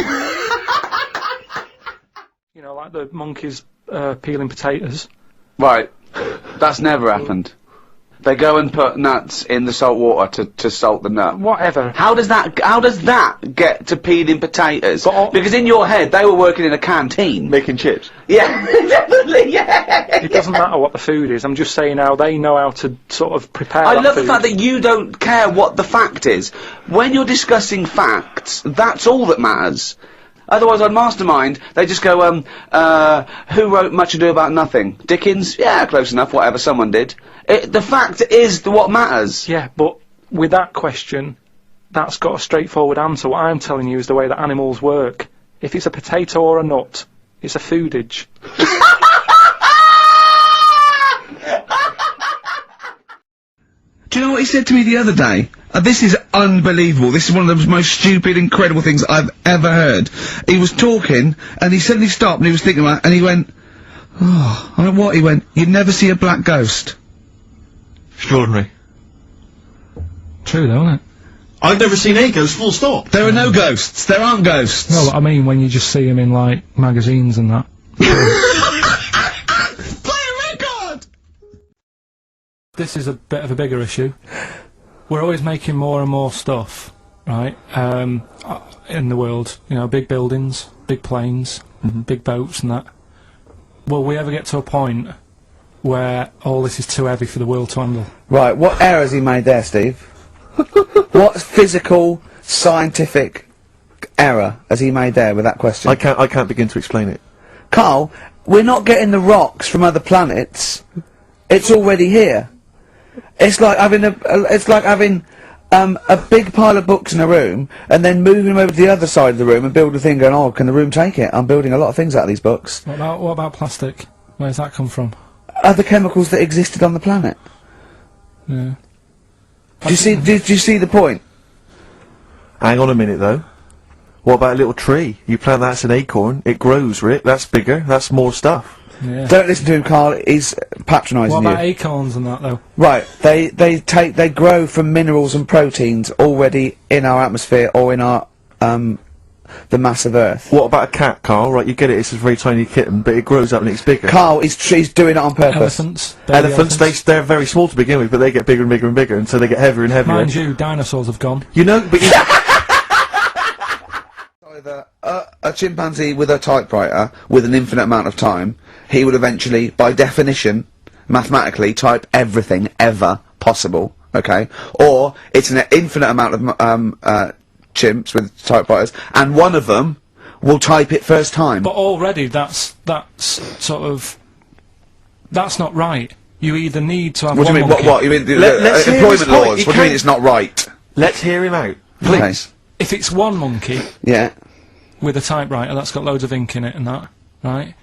You know, like the monkeys peeling potatoes. Right. That's never happened. They go and put nuts in the salt water to salt the nut. Whatever. How does that get to peeling potatoes? But Because in your head, they were working in a canteen. Making chips. Yeah, definitely, yeah. It doesn't matter what the food is. I'm just saying how they know how to sort of prepare I that love food. the fact that you don't care what the fact is. When you're discussing facts, that's all that matters. Otherwise, on Mastermind, they just go, who wrote Much Ado About Nothing? Dickens? Yeah, close enough, whatever, someone did. The fact is what matters. Yeah, but with that question, that's got a straightforward answer. What I'm telling you is the way that animals work. If it's a potato or a nut, it's a foodage. Do you know what he said to me the other day? This is unbelievable. This is one of the most stupid, incredible things I've ever heard. He was talking, and he suddenly stopped, and he was thinking about it, and he went, oh, I don't know what, he went, you'd never see a black ghost. Extraordinary. True, though, isn't it? I've never seen a ghost, full stop. There are no ghosts. There aren't ghosts. No, I mean when you just see them in, like, magazines and that. Play a record! This is a bit of a bigger issue. We're always making more and more stuff, right, in the world. You know, big buildings, big planes, big boats and that. Will we ever get to a point where all this is too heavy for the world to handle? Right, what error has he made there, Steve? What physical, scientific error has he made there with that question? I can't begin to explain it. Carl, we're not getting the rocks from other planets. It's already here. It's like having a big pile of books in a room and then moving them over to the other side of the room and build a thing going, oh, can the room take it? I'm building a lot of things out of these books. What about plastic? Where's that come from? Other chemicals that existed on the planet. Yeah. Do you see the point? Hang on a minute, though. What about a little tree? You plant that as an acorn, it grows, Rick. That's bigger. That's more stuff. Yeah. Don't listen to him, Carl. He's patronising What you. about acorns and that, though? Right, they grow from minerals and proteins already in our atmosphere or in our, the mass of Earth. What about a cat, Carl? Right, you get it, it's a very tiny kitten, but it grows up and it's bigger. Carl, he's doing it on purpose. Elephants. Baby Elephants, they're very small to begin with, but they get bigger and bigger and bigger, and so they get heavier and heavier. Mind you, dinosaurs have gone. You know, but you... Either a chimpanzee with a typewriter with an infinite amount of time, he would eventually, by definition, mathematically, type everything ever possible okay? Or it's an infinite amount of chimps with typewriters, and one of them will type it first time. But already that's sort of that's not right. You either need to have What do one you mean? monkey. What? You mean let's hear employment his point. laws? He What do you mean can't- it's not right? Let's hear him out, Okay. please. If it's one monkey Yeah. with a typewriter that's got loads of ink in it and that, right?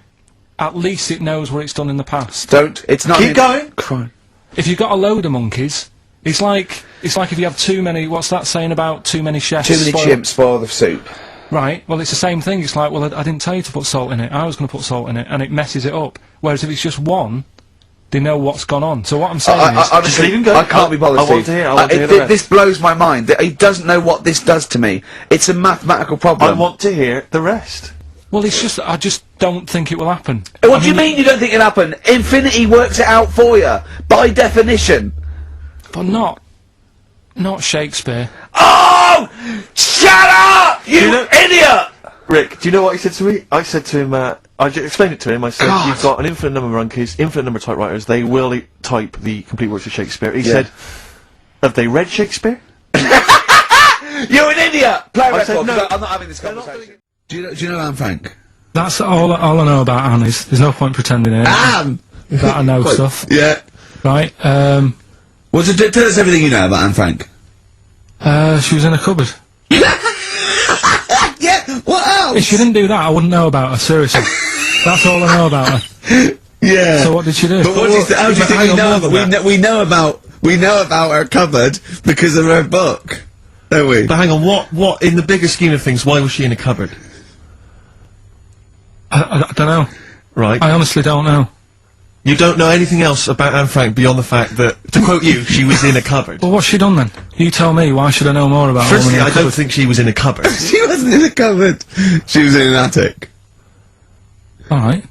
At least it knows what it's done in the past. It's not. Keep going. Crime. If you've got a load of monkeys, it's like if you have too many. What's that saying about too many chefs? Too many spoil- chimps spoil the soup. Right. Well, it's the same thing. It's like, well, I didn't tell you to put salt in it. I was going to put salt in it, and it messes it up. Whereas if it's just one, they know what's gone on. So what I'm saying is, Honestly, leave him go. I can't be bothered. I want Steve. to hear- I want to hear the rest. This blows my mind. That he doesn't know what this does to me. It's a mathematical problem. I want to hear the rest. well, it's just I just don't think it will happen. What do you mean you don't think it'll happen? Infinity works it out for you by definition. But not Shakespeare. Oh! Shut up, you know- idiot! Rick, do you know what he said to me? I said to him, I explained it to him. I said, God. you've got an infinite number of monkeys, infinite number of typewriters. They will type the complete works of Shakespeare. He said, have they read Shakespeare? You're an idiot! Play I record, said no. 'cause I'm not having this conversation. Do you know Anne Frank? That's all I know about Anne is there's no point pretending it. Anne! That I know stuff, Yeah. right? Well, tell us everything you know about Anne Frank. She was in a cupboard. Yeah, what else? If she didn't do that, I wouldn't know about her. Seriously, that's all I know about her. Yeah. So what did she do? But what do you how do you think we know? We know about her cupboard because of her book, don't we? But hang on, what, in the bigger scheme of things, why was she in a cupboard? I don't know. Right. I honestly don't know. You don't know anything else about Anne Frank beyond the fact that, to quote you, she was in a cupboard. Well, what's she done then? You tell me. Why should I know more about her? Firstly, I don't think she was in a cupboard. She wasn't in a cupboard. She was in an attic. All right.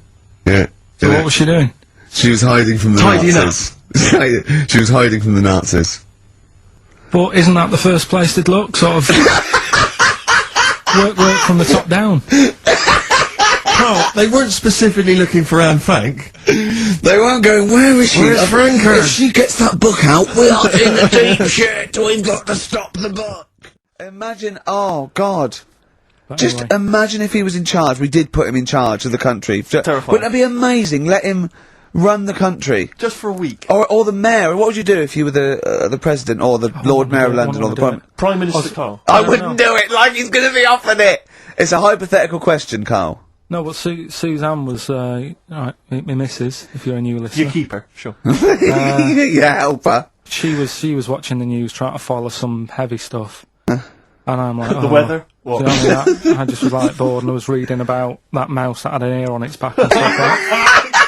Yeah. So what was she doing? She was hiding from the Tidying Nazis. She was hiding from the Nazis. But isn't that the first place they'd look? Sort of work from the top down. Oh, they weren't specifically looking for Anne Frank. They weren't going, where is she? Where's Franker? If she gets that book out, we are in the deep shit. We've got to stop the book. Imagine, oh God. Just Anyway. imagine if he was in charge. We did put him in charge of the country. Terrifying. Wouldn't that be amazing? Let him run the country. Just for a week. Or the mayor. What would you do if you were the president or the Lord Mayor of London or the Prime? Prime Minister Carl. I wouldn't do it like he's going to be offered it. It's a hypothetical question, Carl. No, but Suzanne was, right, my missus, if you're a new listener. Your keeper, sure. Yeah, help her. She was watching the news, trying to follow some heavy stuff. And I'm like, The weather? Do What? you know what I mean? I just was like bored and I was reading about that mouse that had an ear on its back and stuff like that.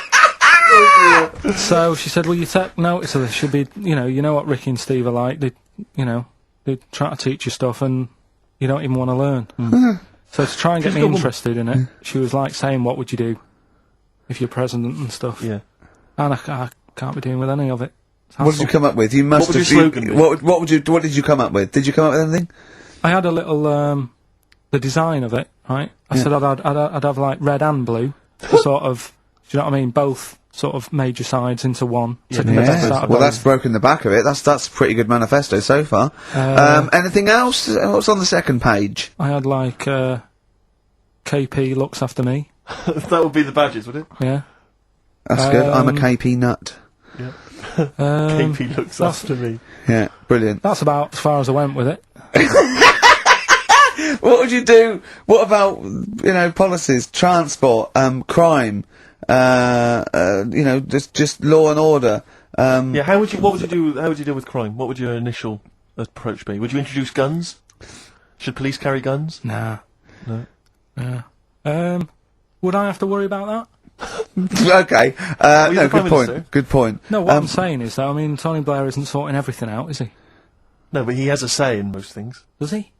So she said, well, you take notice of this. Should be, you know what Ricky and Steve are like. They try to teach you stuff and you don't even want to learn. So to try and get me interested in it, she was like saying, what would you do if you're president and stuff? Yeah. And I can't be doing with any of it. What did you come up with? You must What would have. your slogan be? What did you come up with? Did you come up with anything? I had a little, the design of it, right? I said I'd have like red and blue, to sort of, do you know what I mean? Both sort of major sides into one. To get the best out of Well, both. that's broken the back of it. That's a pretty good manifesto so far. Anything else? What's on the second page? I had like, KP looks after me, That would be the badges, would it? yeah. That's good. I'm a KP nut. KP looks after me. Yeah, brilliant. That's about as far as I went with it. What would you do? What about policies, transport, crime? Just law and order. Yeah, what would you do with crime? What would your initial approach be? Would you introduce guns? Should police carry guns? Nah. No. Yeah. Would I have to worry about that? Okay. you're No, the Prime good point. Minister. Good point. No, what I'm saying is that, I mean, Tony Blair isn't sorting everything out, is he? No, but he has a say in most things. Does he?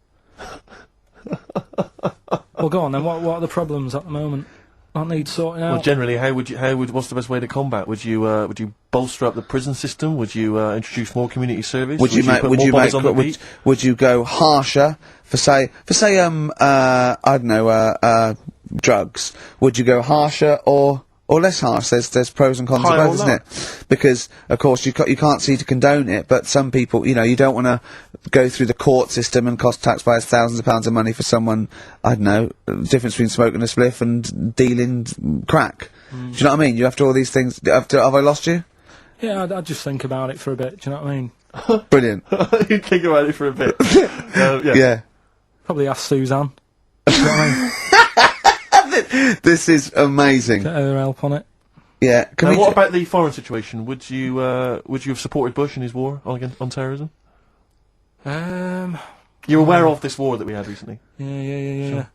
Well, go on then. What are the problems at the moment? That need sorting out. Well, generally, what's the best way to combat? Would you bolster up the prison system? Would you introduce more community service? Would you put more bodies on the beat? would you go harsher for say I don't know drugs? Would you go harsher or or less harsh. There's pros and cons of High or both, isn't low? it? Because of course you can't see to condone it, but some people, you know, you don't want to go through the court system and cost taxpayers thousands of pounds of money for someone, I don't know, difference between smoking a spliff and dealing crack. Do you know what I mean? You have to all these things. Have I lost you? Yeah, I'd just think about it for a bit. Do you know what I mean? Brilliant. You think about it for a bit. Yeah. Yeah. Probably ask Suzanne. Do you know what I mean? This is amazing. Get her help on it. Yeah. Can Now, we what about the foreign situation? Would you have supported Bush in his war on terrorism? You're aware of this war that we had recently? Yeah.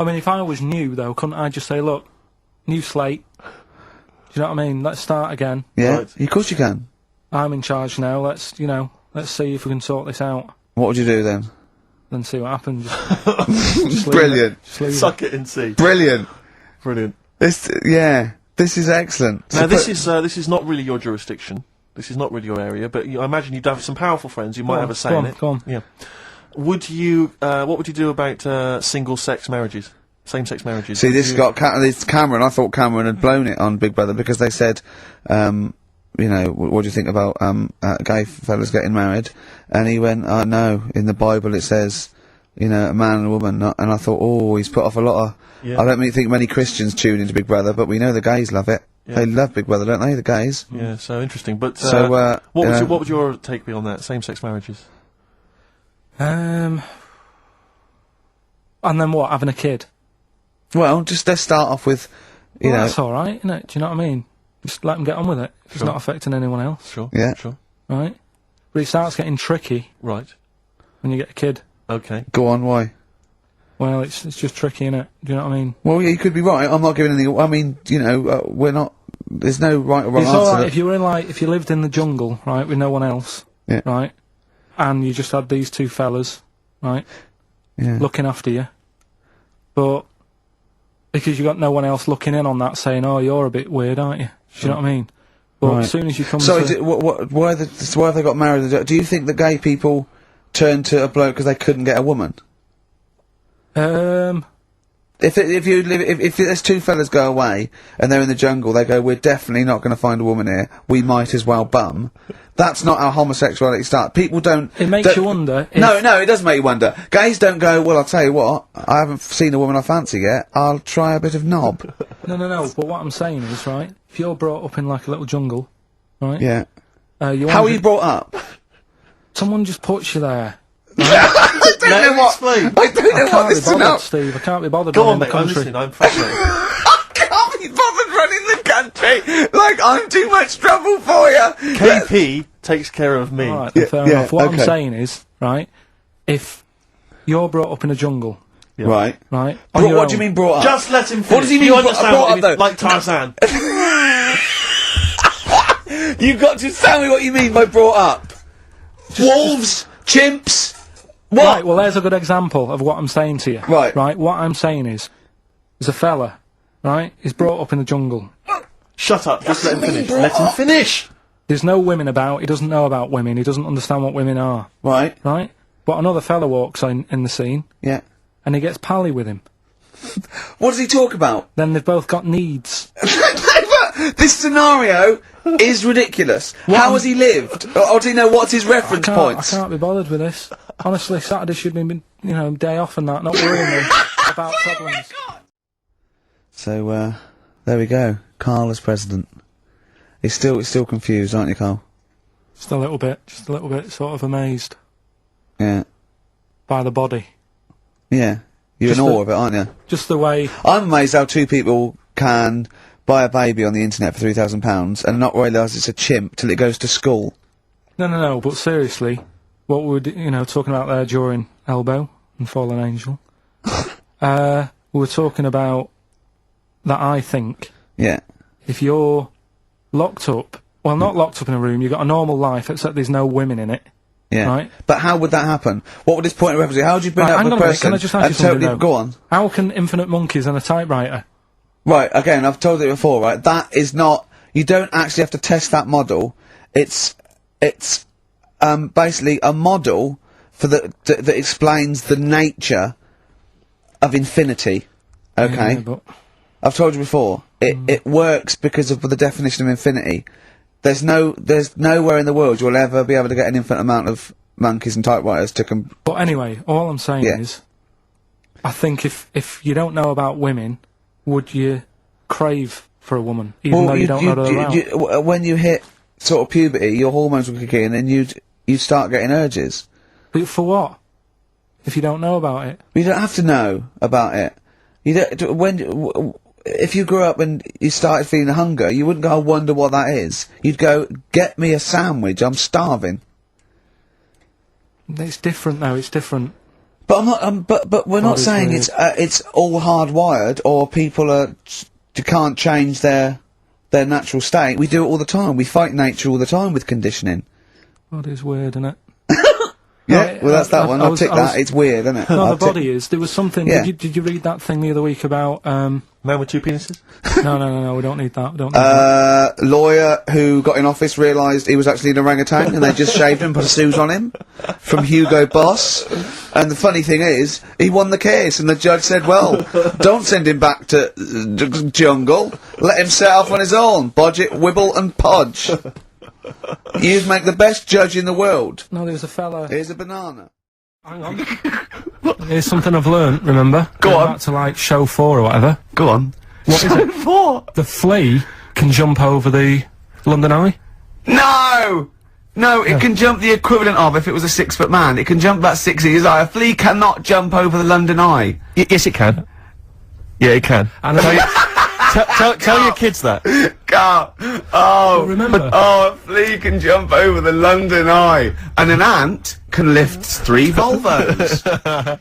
I mean, if I was new, though, couldn't I just say, look, new slate. Do you know what I mean? Let's start again. Yeah. Right. Of course you can. I'm in charge now. Let's see if we can sort this out. What would you do then? Then see what happens. Just leave Brilliant. it. Just leave Suck it and see. Brilliant. Brilliant. This is excellent. Now, So this is not really your jurisdiction. This is not really your area, but I imagine you'd have some powerful friends. You might have a say in it. Go on. Yeah. Would you? What would you do about single-sex marriages, same-sex marriages? See, Would this you- got this Cameron. I thought Cameron had blown it on Big Brother because they said, you know, what do you think about gay fellas getting married? And he went, "Oh no, in the Bible it says, you know, a man and a woman." And I thought, oh, he's put off a lot of. Yeah. I don't really think many Christians tune into Big Brother, but we know the gays love it. Yeah. They love Big Brother, don't they? The gays. Yeah, so interesting. But So, what would your take be on that? Same-sex marriages? And then what? Having a kid? Well, just let's start off with, you know, That's all right, isn't it? Do you know what I mean? Just let them get on with it. If It's Sure. not affecting anyone else, Sure. Yeah. Sure. right? But it starts getting tricky Right. when you get a kid. Okay. go on. Why? Well, it's just tricky, innit? Do you know what I mean? Well, yeah, you could be right. I'm not giving any. I mean, you know, we're not. There's no right or wrong It's answer. all right if you were if you lived in the jungle, right, with no one else, Yeah. right, and you just had these two fellas, right, Yeah. looking after you, but because you got no one else looking in on that, saying, "Oh, you're a bit weird, aren't you?" Do you know what I mean? But Right. as soon as you come So, to, why have they got married? Do you think that gay people turn to a bloke because they couldn't get a woman? If there's two fellas go away and they're in the jungle, they go, "We're definitely not going to find a woman here. We might as well bum." That's not how homosexuality starts. People don't. it makes don't- you wonder. If, No, it does make you wonder. Gays don't go, "Well, I'll tell you what, I haven't seen a woman I fancy yet. I'll try a bit of knob." No. But what I'm saying is, right, if you're brought up in like a little jungle, right, Yeah. you How are wonder- you brought up? Someone just puts you there. I don't Let know him what. explain. I don't know I what can't this be is bothered, about. Steve. I can't be bothered. Go running on, the mate. I'm country. listening. I'm fascinated. I can't be bothered running the country. Like, I'm too much trouble for you. KP takes care of me. All right, then, fair yeah, enough. What okay. I'm saying is, right, if you're brought up in a jungle, Right. right, What on your do you own- mean brought up? Just let him finish. What does he mean You brought- understand brought what up, I mean? though? Like Tarzan. You've got to tell me what you mean by brought up. Wolves, chimps. What? Right, well, there's a good example of what I'm saying to you. Right. Right, what I'm saying is, there's a fella, right, he's brought up in the jungle. Shut up. Just let him finish. Let him finish. There's no women about, he doesn't know about women, he doesn't understand what women are, Right. right? But another fella walks in the scene, Yeah. and he gets pally with him. What does he talk about? Then they've both got needs. This scenario is ridiculous. How has he lived? Or do you know what's his reference I points? can't be bothered with this. Honestly, Saturday should be, day off and that, not worrying me about problems. So, there we go. Karl as president. He's still confused, aren't you, Karl? Just a little bit, sort of amazed Yeah. by the body. Yeah. You're Just in awe the- of it, aren't you? Just the way, I'm amazed how two people can buy a baby on the internet for £3,000 and not realise it's a chimp till it goes to school. no, but seriously, what we're, talking about there during Elbow and Fallen Angel, we were talking about that I think Yeah. if you're locked up, well, not locked up in a room, you've got a normal life, except there's no women in it, Yeah. right? But how would that happen? What would this point of reference be? How would you bring Right, up hang a on a minute, person can I just ask and you something totally now? go on? How can infinite monkeys and a typewriter? Right, again, I've told it before, right? That is not, you don't actually have to test that model. It's basically a model for that explains the nature of infinity. Okay? Yeah, but I've told you before. it works because of the definition of infinity. There's nowhere in the world you'll ever be able to get an infinite amount of monkeys and typewriters to But anyway, all I'm saying is, I think if you don't know about women, would you crave for a woman, even though you don't know her around? when you hit sort of puberty, your hormones will kick in and you'd start getting urges. But for what? If you don't know about it? You don't have to know about it. You don't, if you grew up and you started feeling hunger, you wouldn't go, I wonder what that is. You'd go, get me a sandwich, I'm starving. It's different though, it's different. But I'm not, but we're not saying it's all hardwired, or people can't change their natural state. We do it all the time. We fight nature all the time with conditioning. Body is weird, isn't it? Yeah, well that's that one. I'll tick that. It's weird, isn't it? No, the body is. There was something. Yeah. Did you read that thing the other week about man with two penises? No. We don't need that. We don't need that. Lawyer who got in office realised he was actually an orangutan, and they just shaved him and put a suit on him from Hugo Boss. And the funny thing is, he won the case, and the judge said, "Well, don't send him back to jungle. Let him set off on his own. Bodge, wibble, and podge." You'd make the best judge in the world. No, there was a fella. Here's a banana. Hang on. Here's something I've learnt, remember? Go on. Back to, like, show 4 or whatever. Go on. What is it? 4? The flea can jump over the London Eye? No! No, it can jump the equivalent of, if it was a 6-foot man, it can jump about 6 inches high. A flea cannot jump over the London Eye. Yes, it can. Yeah, it can. And Tell your kids that. Carl. Oh, remember. Oh, a flea can jump over the London Eye, and an ant can lift 3 Volvos.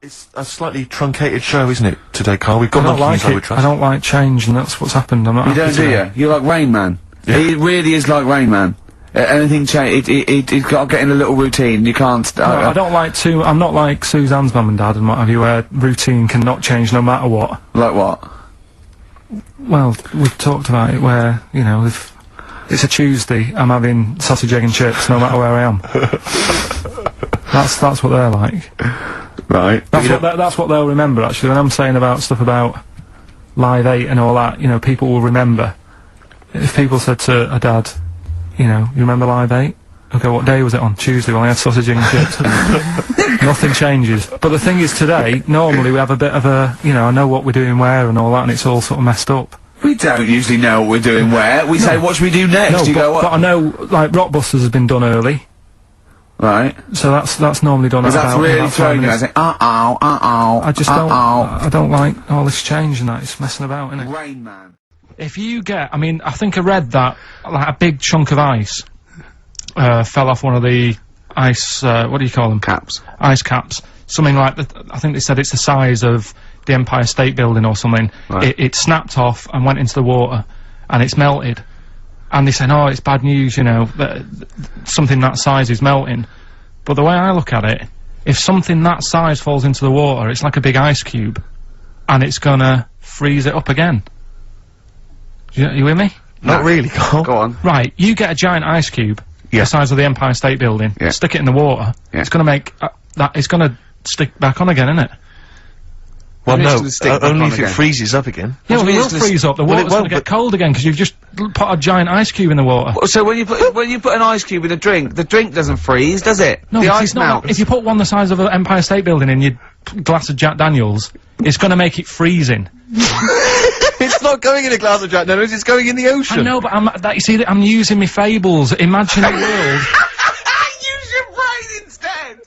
It's a slightly truncated show, isn't it, today, Carl? We've got I don't monkeys, like I would it. trust. I don't like change, and that's what's happened. I'm not You happy don't, do today. you? You're like Rain Man. Yeah. He really is like Rain Man. Anything change, it's got to get in a little routine. You can't. No, I don't like to. I'm not like Suzanne's mum and dad and what have you, where routine cannot change no matter what. Like what? Well, we've talked about it where, you know, if it's a Tuesday, I'm having sausage, egg and chips no matter where I am. That's what they're like. Right. That's what they'll remember, actually. When I'm saying about stuff about Live 8 and all that, you know, people will remember. If people said to a dad, you know, you remember Live 8? Okay, what day was it on? Tuesday, well I had sausage, egg and chips. Nothing changes. But the thing is, today, normally we have a bit of a, you know, I know what we're doing where and all that, and it's all sort of messed up. We don't usually know what we're doing where. We say, what should we do next? No, You go, but what? I know, like, Rockbusters has been done early, Right. so that's normally done at Because that's about really 5 throwing you. I minutes. say, uh-oh. I just I don't like all this change and that, it's messing about, innit? Rain Man. If you get, I mean, I think I read that, like, a big chunk of ice, fell off one of the ice, what do you call them? Caps. Ice caps. Something like that, I think they said it's the size of the Empire State Building or something. Right. It snapped off and went into the water, and it's melted. And they say, oh, it's bad news, you know, that something that size is melting. But the way I look at it, if something that size falls into the water, it's like a big ice cube, and it's gonna freeze it up again. You with me? Not really, Carl. Go on. Right, you get a giant ice cube, Yeah. the size of the Empire State Building, Yeah. stick it in the water, Yeah. it's gonna make, it's gonna stick back on again, isn't it? Well, It's no, gonna stick back only on if again. it freezes up again. Yeah, well, mean it will it's gonna freeze up, the well, it water's gonna won't, get but- cold again, because you've just put a giant ice cube in the water. So when you put an ice cube in a drink, the drink doesn't freeze, does it? No, the because ice it's not melts. like, if you put one the size of an Empire State Building in your glass of Jack Daniels, it's gonna make it freezing. It's not going in a glass of Jack Daniels, it's going in the ocean. I know, but you see, I'm using my fables, imaginary world. Use your brain instead.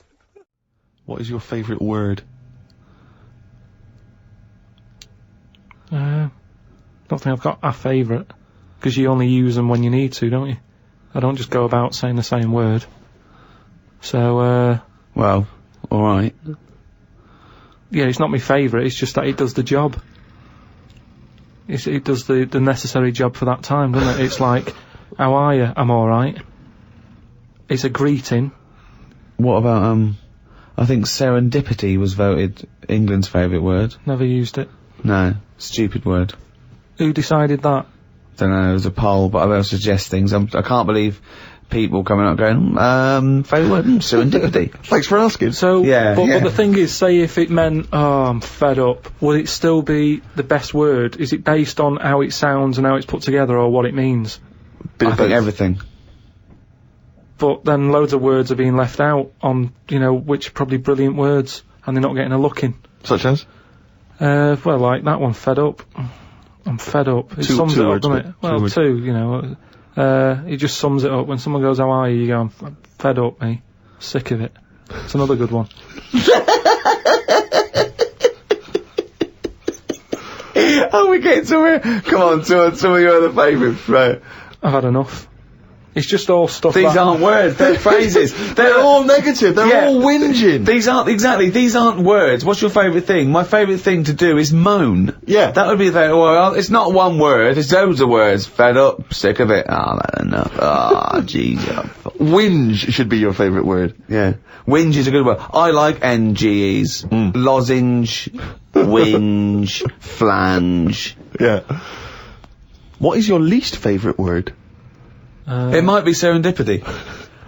What is your favourite word? Don't think I've got a favourite, because you only use them when you need to, don't you? I don't just go about saying the same word. So, Well, alright. yeah, it's not my favourite, it's just that it does the job. It does the necessary job for that time, doesn't it? It's like, how are you? I'm alright. It's a greeting. What about, I think serendipity was voted England's favourite word. Never used it. No, stupid word. Who decided that? Don't know, it was a poll, but I will suggest things. I can't believe people coming up going, favourite word, serendipity. Thanks for asking. So, Yeah, but yeah. the thing is, say if it meant, I'm fed up, would it still be the best word? Is it based on how it sounds and how it's put together, or what it means? I think everything. But then loads of words are being left out on, which are probably brilliant words, and they're not getting a look in. Such as? Well, like that one, fed up. I'm fed up. It sums it up, doesn't it? Well, two, it just sums it up. When someone goes, how are you? You go, I'm fed up, mate. Sick of it. It's another good one. Oh, we're getting somewhere. Come on, some of your other favourites, right? I've had enough. It's just all stuff These aren't words, they're phrases. They're all negative. They're all whinging. These aren't words. What's your favourite thing? My favourite thing to do is moan. Yeah. That would be well, it's not one word, it's loads of words. Fed up, sick of it. That's enough. Jeez. Whinge should be your favourite word. Yeah. Whinge is a good word. I like NGEs. Lozenge, whinge, flange. Yeah. What is your least favourite word? It might be serendipity.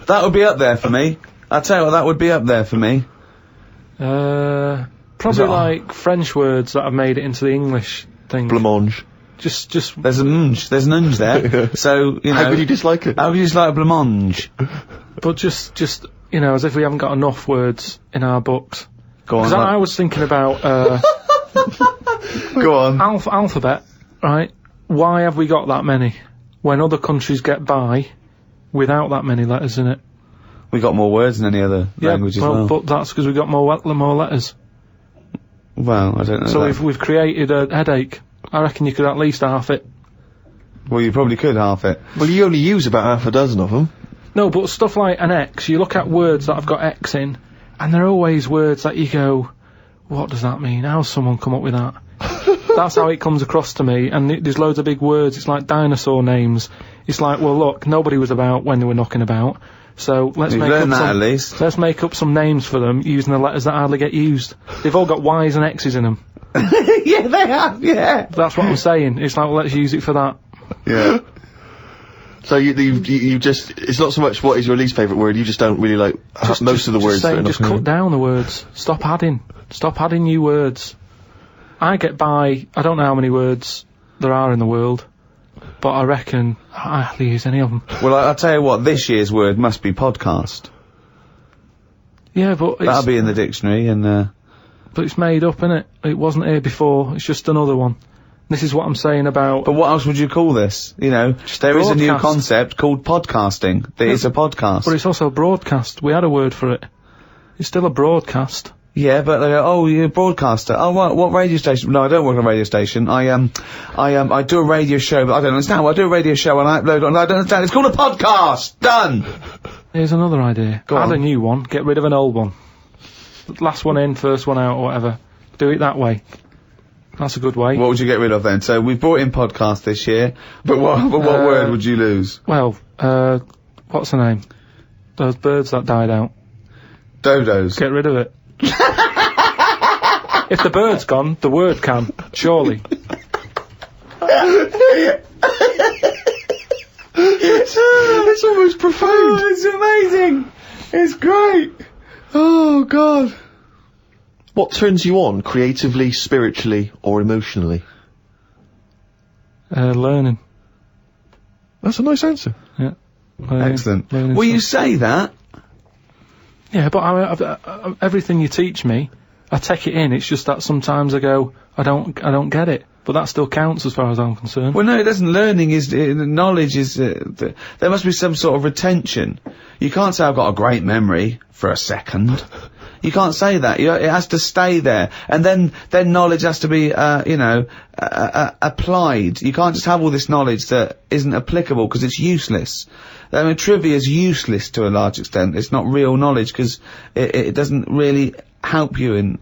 That would be up there for me. I'll tell you what, that would be up there for me. Probably like French words that have made it into the English thing. Blancmange. Just. There's an unge there. So, How could you dislike it? How could you dislike a blancmange? But just, as if we haven't got enough words in our books. Go on. Because I was thinking about, Go on. alphabet, right? Why have we got that many? When other countries get by without that many letters in it. We got more words than any other language as well. But that's because we got more letters. Well, I don't know. So we've created a headache. I reckon you could at least half it. Well, you probably could half it. Well, you only use about half a dozen of them. No, but stuff like an X, you look at words that have got X in, and they're always words that you go, what does that mean? How's someone come up with that? That's how it comes across to me, and there's loads of big words. It's like dinosaur names. It's like, well, look, nobody was about when they were knocking about, so let's make up some names for them using the letters that hardly get used. They've all got Y's and X's in them. Yeah, they have, yeah. That's what I'm saying. It's like, well, let's use it for that. Yeah. So you just, it's not so much what is your least favourite word, you just don't really like most of the words. Just cut down the words. Stop adding new words. I get by, I don't know how many words there are in the world, but I reckon I hardly use any of them. Well, I'll tell you what, this year's word must be podcast. Yeah, but that'll be in the dictionary, and but it's made up, innit? It wasn't here before, it's just another one. This is what I'm saying about... But what else would you call this? There is a new concept called podcasting. That is a podcast. But it's also a broadcast. We had a word for it. It's still a broadcast. Yeah, but they go, oh, you're a broadcaster. Oh, what radio station? No, I don't work on a radio station. I do a radio show, but I don't understand. Well, I do a radio show and I upload on. I don't understand. It's called a podcast. Done. Here's another idea. Add a new one. Get rid of an old one. Last one in, first one out, or whatever. Do it that way. That's a good way. What would you get rid of then? So we've brought in podcast this year, but what word would you lose? Well, what's the name? Those birds that died out. Dodos. Get rid of it. If the bird's gone, the word can, surely. It's almost profound. Oh, it's amazing. It's great. Oh, God. What turns you on creatively, spiritually, or emotionally? Learning. That's a nice answer. Yeah. Excellent. Learning Will stuff. you say that? Yeah, but everything you teach me, I take it in. It's just that sometimes I go, I don't get it. But that still counts as far as I'm concerned. Well, no, it doesn't. Learning is, knowledge is, there must be some sort of retention. You can't say I've got a great memory for a second. You can't say that. It has to stay there. And then knowledge has to be, applied. You can't just have all this knowledge that isn't applicable because it's useless. I mean, trivia is useless to a large extent. It's not real knowledge because it doesn't really help you in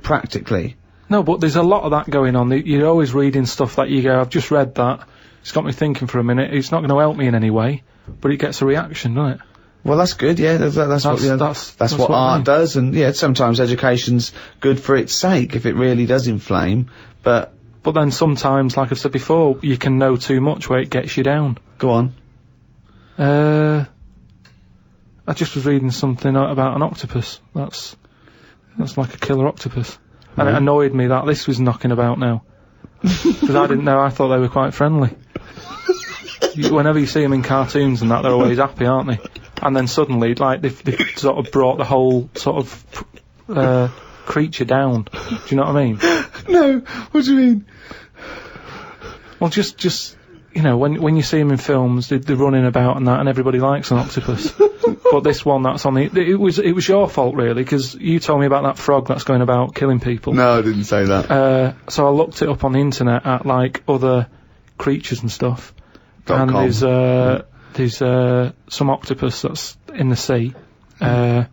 practically. No, but there's a lot of that going on. You're always reading stuff that you go, I've just read that. It's got me thinking for a minute. It's not going to help me in any way, but it gets a reaction, doesn't it? Well, that's good, yeah. That's what art does, and yeah, sometimes education's good for its sake if it really does inflame, but then sometimes, like I've said before, you can know too much where it gets you down. Go on. I just was reading something about an octopus. That's like a killer octopus. And it annoyed me that this was knocking about now. Because I didn't know, I thought they were quite friendly. Whenever you see them in cartoons and that, they're always happy, aren't they? And then suddenly, like, they've sort of brought the whole sort of creature down. Do you know what I mean? No, what do you mean? Well, just you know, when you see them in films, they're running about and that, and everybody likes an octopus. But this one that's on it was your fault, really, because you told me about that frog that's going about killing people. No, I didn't say that. So I looked it up on the internet at, like, other creatures and stuff. And there's some octopus that's in the sea. And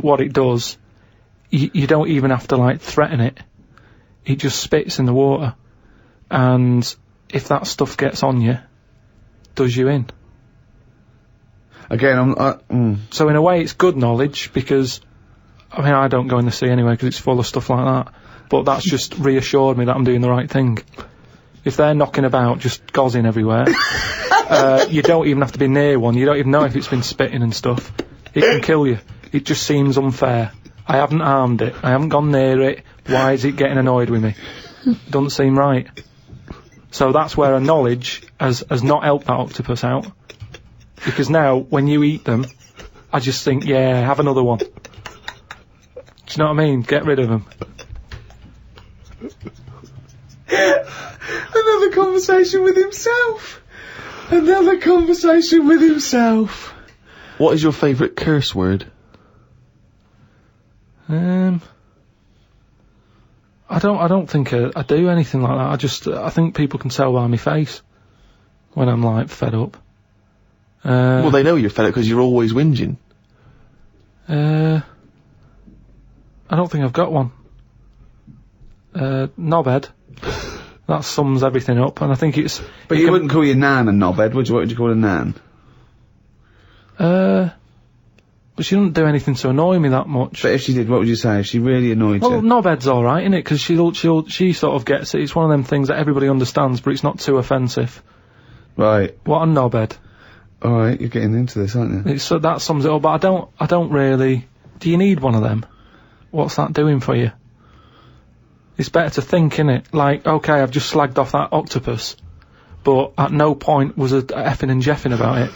what it does, you don't even have to, like, threaten it. It just spits in the water. And if that stuff gets on you, does you in. Again, So in a way it's good knowledge, because, I mean, I don't go in the sea anyway because it's full of stuff like that. But that's just reassured me that I'm doing the right thing. If they're knocking about, just gozzing everywhere, you don't even have to be near one. You don't even know if it's been spitting and stuff. It can kill you. It just seems unfair. I haven't harmed it. I haven't gone near it. Why is it getting annoyed with me? Doesn't seem right. So that's where a knowledge has not helped that octopus out. Because now, when you eat them, I just think, yeah, have another one. Do you know what I mean? Get rid of them. Another conversation with himself. Another conversation with himself. What is your favourite curse word? I don't think I do anything like that. I think people can tell by my face when I'm, like, fed up. Well, they know you're fed up because you're always whinging. I don't think I've got one. Knobhead. That sums everything up, and I think it's... But you wouldn't call your nan a knobhead, would you? What would you call a nan? But she doesn't do anything to annoy me that much. But if she did, what would you say? If she really annoyed you? Well, knobhead's alright, isn't it? Because she sort of gets it. It's one of them things that everybody understands, but it's not too offensive. Right. What a knobhead. Alright, you're getting into this, aren't you? So that sums it up, but I don't really... Do you need one of them? What's that doing for you? It's better to think, innit? Like, okay, I've just slagged off that octopus, but at no point was a effing and jeffing about it.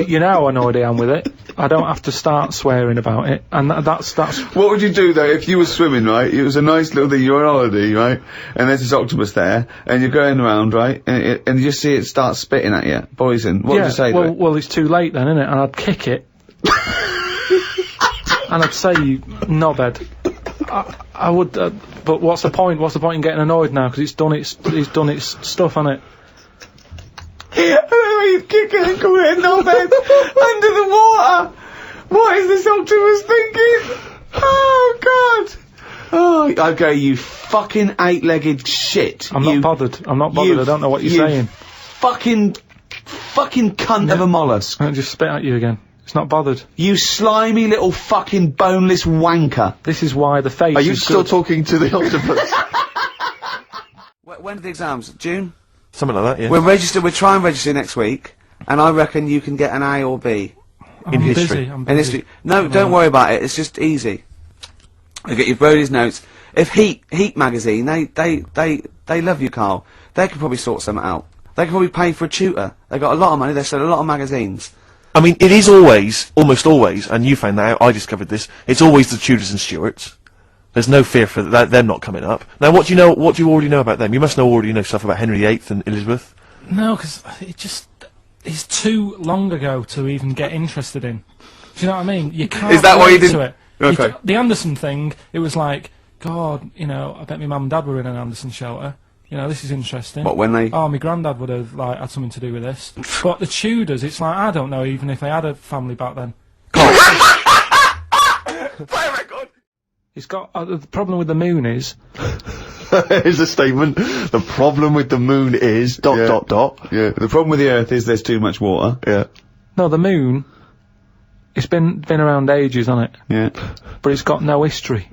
You know how annoyed I am with it. I don't have to start swearing about it, and that's... What would you do, though, if you were swimming, right? It was a nice little thing, you're on holiday, right? And there's this octopus there, and you're going around, right? And you just see it start spitting at you, poison. What would you say to it? Well, it's too late then, innit? And I'd kick it. And I'd say, you knobhead. I would, but what's the point? What's the point in getting annoyed now? Because it's done its stuff, hasn't it? He'd kick it and call it a knobhead under the water. What is this octopus thinking? Oh, God. Oh, okay, you fucking eight-legged shit. I'm not bothered. I don't know what you're saying. Fucking cunt of a mollusk. I'll just spit at you again. It's not bothered. You slimy little fucking boneless wanker. This is why the face Are you is still good. talking to the octopus? When are the exams? June? Something like that, yeah. We're trying to register next week, and I reckon you can get an A or B. I'm history. Busy, I'm In busy. history. No, don't worry about it, it's just easy. You get your Brody's notes. If Heat magazine, they love you, Carl. They could probably sort something out. They could probably pay for a tutor. They got a lot of money, they sell a lot of magazines. I mean, it is always, almost always, and you found that out, I discovered this, it's always the Tudors and Stuarts. There's no fear for them not coming up. Now, what do you already know about them? You must already know stuff about Henry VIII and Elizabeth. No, because it's too long ago to even get interested in. Do you know what I mean? You can't. Is that why you relate didn't- to it. Okay. The Anderson thing, it was like, God, you know, I bet my mum and dad were in an Anderson shelter. You know, this is interesting. What, when they... Oh, my granddad would have, like, had something to do with this. But the Tudors, it's like, I don't know even if they had a family back then. It's got... the problem with the moon is... Here's a statement. The problem with the moon is... ... Yeah, the problem with the Earth is there's too much water. Yeah. No, the moon... It's been around ages, hasn't it? Yeah. But it's got no history.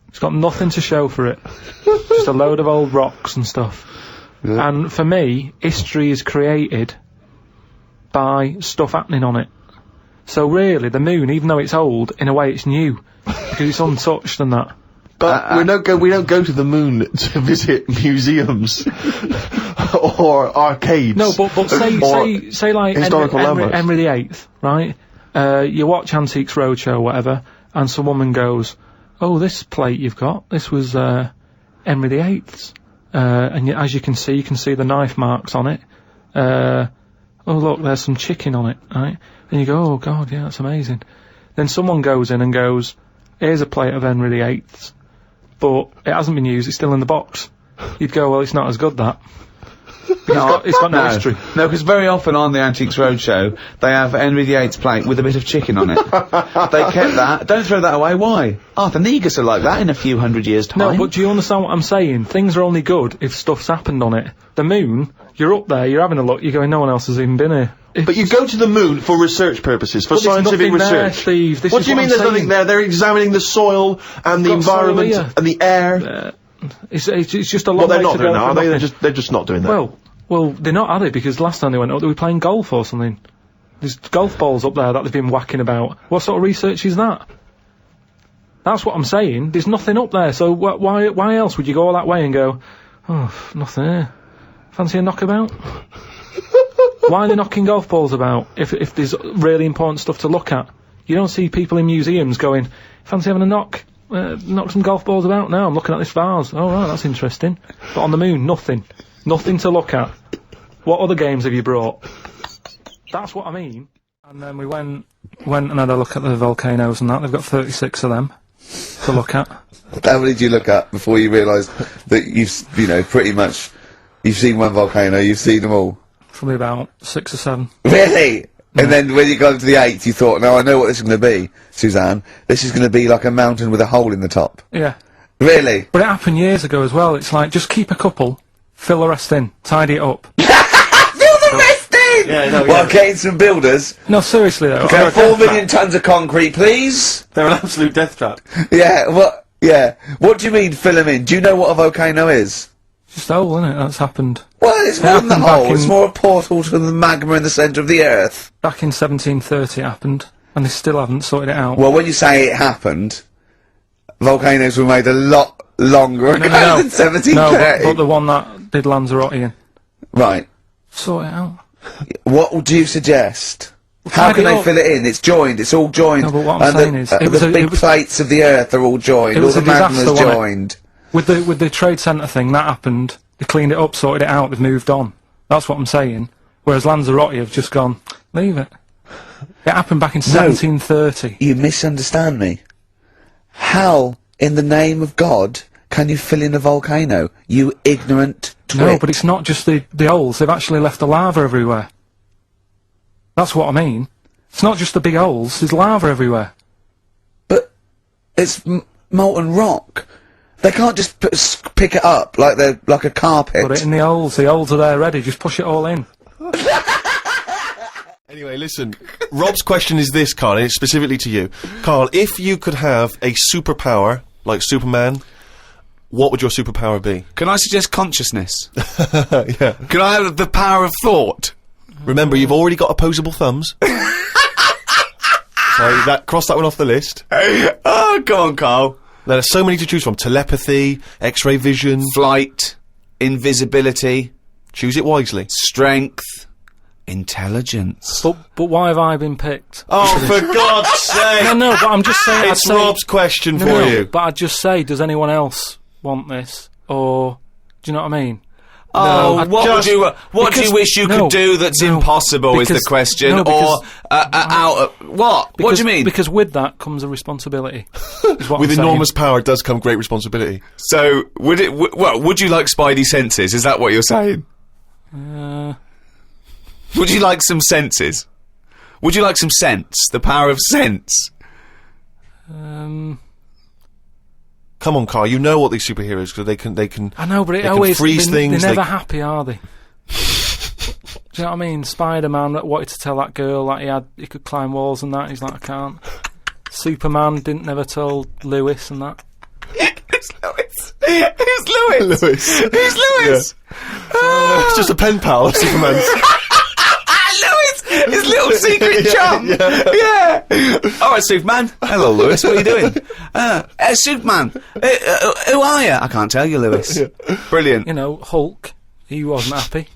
It's got nothing to show for it. Just a load of old rocks and stuff. Yeah. And for me, history is created by stuff happening on it. So really, the moon, even though it's old, in a way it's new, because it's untouched and that. But we don't go to the moon to visit museums or arcades. No, but say like historical landmarks. Henry VIII, right? You watch Antiques Roadshow or whatever, and some woman goes, "Oh, this plate you've got, this was Henry VIII's," and as you can see the knife marks on it. Oh look, there's some chicken on it, right? And you go, "Oh God, yeah, that's amazing." Then someone goes in and goes, "Here's a plate of Henry VIII's, but it hasn't been used, it's still in the box." You'd go, "Well, it's not as good, that." It's got no history. No, because very often on the Antiques Roadshow, they have Henry VIII's plate with a bit of chicken on it. They kept that. Don't throw that away. Why? Arthur Negus are like that in a few hundred years' time. No, but do you understand what I'm saying? Things are only good if stuff's happened on it. The moon, you're up there, you're having a look, you're going, no one else has even been here. But you go to the moon for research purposes, for But there's scientific nothing there, research. Steve. This What is do you what mean I'm there's saying. nothing there? They're examining the soil and the Got soil environment here. and the air. It's just a long Well, they're way not to doing go that, are for they? nothing. They're just not doing that. Well, they're not, are they? Because last time they went up, they were playing golf or something. There's golf balls up there that they've been whacking about. What sort of research is that? That's what I'm saying. There's nothing up there, so why else would you go all that way and go, "Oh, nothing here. Fancy a knockabout?" Why are they knocking golf balls about if there's really important stuff to look at? You don't see people in museums going, "Fancy having a knock some golf balls about?" "No, I'm looking at this vase." "Oh right, that's interesting." But on the moon, nothing to look at. What other games have you brought? That's what I mean. And then we went and had a look at the volcanoes and that. They've got 36 of them to look at. How many did you look at before you realised that pretty much, you've seen one volcano, you've seen them all? Probably about 6 or 7. Really? And then when you got to the 8th, you thought, "No, I know what this is going to be, Suzanne. This is going to be like a mountain with a hole in the top." Yeah. Really? But it happened years ago as well. It's like, just keep a couple, fill the rest in, tidy it up. Fill the rest in! Yeah, no, Well, yeah. getting some builders. No, seriously though. Okay, 4 million tons of concrete, please. They're an absolute death trap. Yeah, what? Yeah. What do you mean, fill them in? Do you know what a volcano is? Just a hole, isn't it? That's happened. Well, it's more than the happened back hole. It's in- more a portal to the magma in the centre of the Earth. Back in 1730 it happened, and they still haven't sorted it out. Well, when you say it happened, volcanoes were made a lot longer ago than 1730. No, but the one that did Lanzarote, Right. sort it out. What do you suggest? How tidy can they up. fill it in? It's joined. It's all joined. No, but what I'm And saying is, the it big was- plates of the Earth are all joined. It All was the a disaster, magma's wasn't it? joined. With the trade centre thing, that happened. They cleaned it up, sorted it out, they've moved on. That's what I'm saying. Whereas Lanzarote have just gone, leave it. It happened back in 1730. You misunderstand me. How, in the name of God, can you fill in a volcano? You ignorant twit. No, but it's not just the holes, they've actually left the lava everywhere. That's what I mean. It's not just the big holes, there's lava everywhere. But it's molten rock. They can't just pick it up like they're like a carpet. Put it in the holes are there ready, just push it all in. Anyway, listen. Rob's question is this, Carl, and it's specifically to you. Carl, if you could have a superpower, like Superman, what would your superpower be? Can I suggest consciousness? Yeah. Can I have the power of thought? Remember, you've already got opposable thumbs. So cross that one off the list. Oh, go on, Carl. There are so many to choose from. Telepathy, X-ray vision. Flight, invisibility, Choose it wisely. strength, intelligence. But why have I been picked? Oh, for God's sake! No, but I'm just saying. It's I'd say, Rob's question no, for no, you. But I'd just say, does anyone else want this? Or, do you know what I mean? Oh, I'd what just- do you because- wish you no, could do that's no, impossible is the because- question, no, because- what? What do you mean? Because with that comes a responsibility. Is what With I'm saying. enormous power does come great responsibility. So, would you like Spidey senses? Is that what you're saying? Would you like some senses? Would you like some sense? The power of sense? Come on, Carl. You know what these superheroes because they can. I know, but it they can always freeze they're things. never happy, are they? Do you know what I mean? Spider-Man that wanted to tell that girl that he could climb walls and that. He's like, I can't. Superman never told Lewis and that. It's Lois. Who's Lewis? Lewis. Who's Lewis? It's just a pen pal of Superman's. Lewis! His little secret chum! Yeah! Alright, Superman. Hello, Lewis. What are you doing? Superman. Who are you? I can't tell you, Lewis. Brilliant. You know, Hulk, he wasn't happy.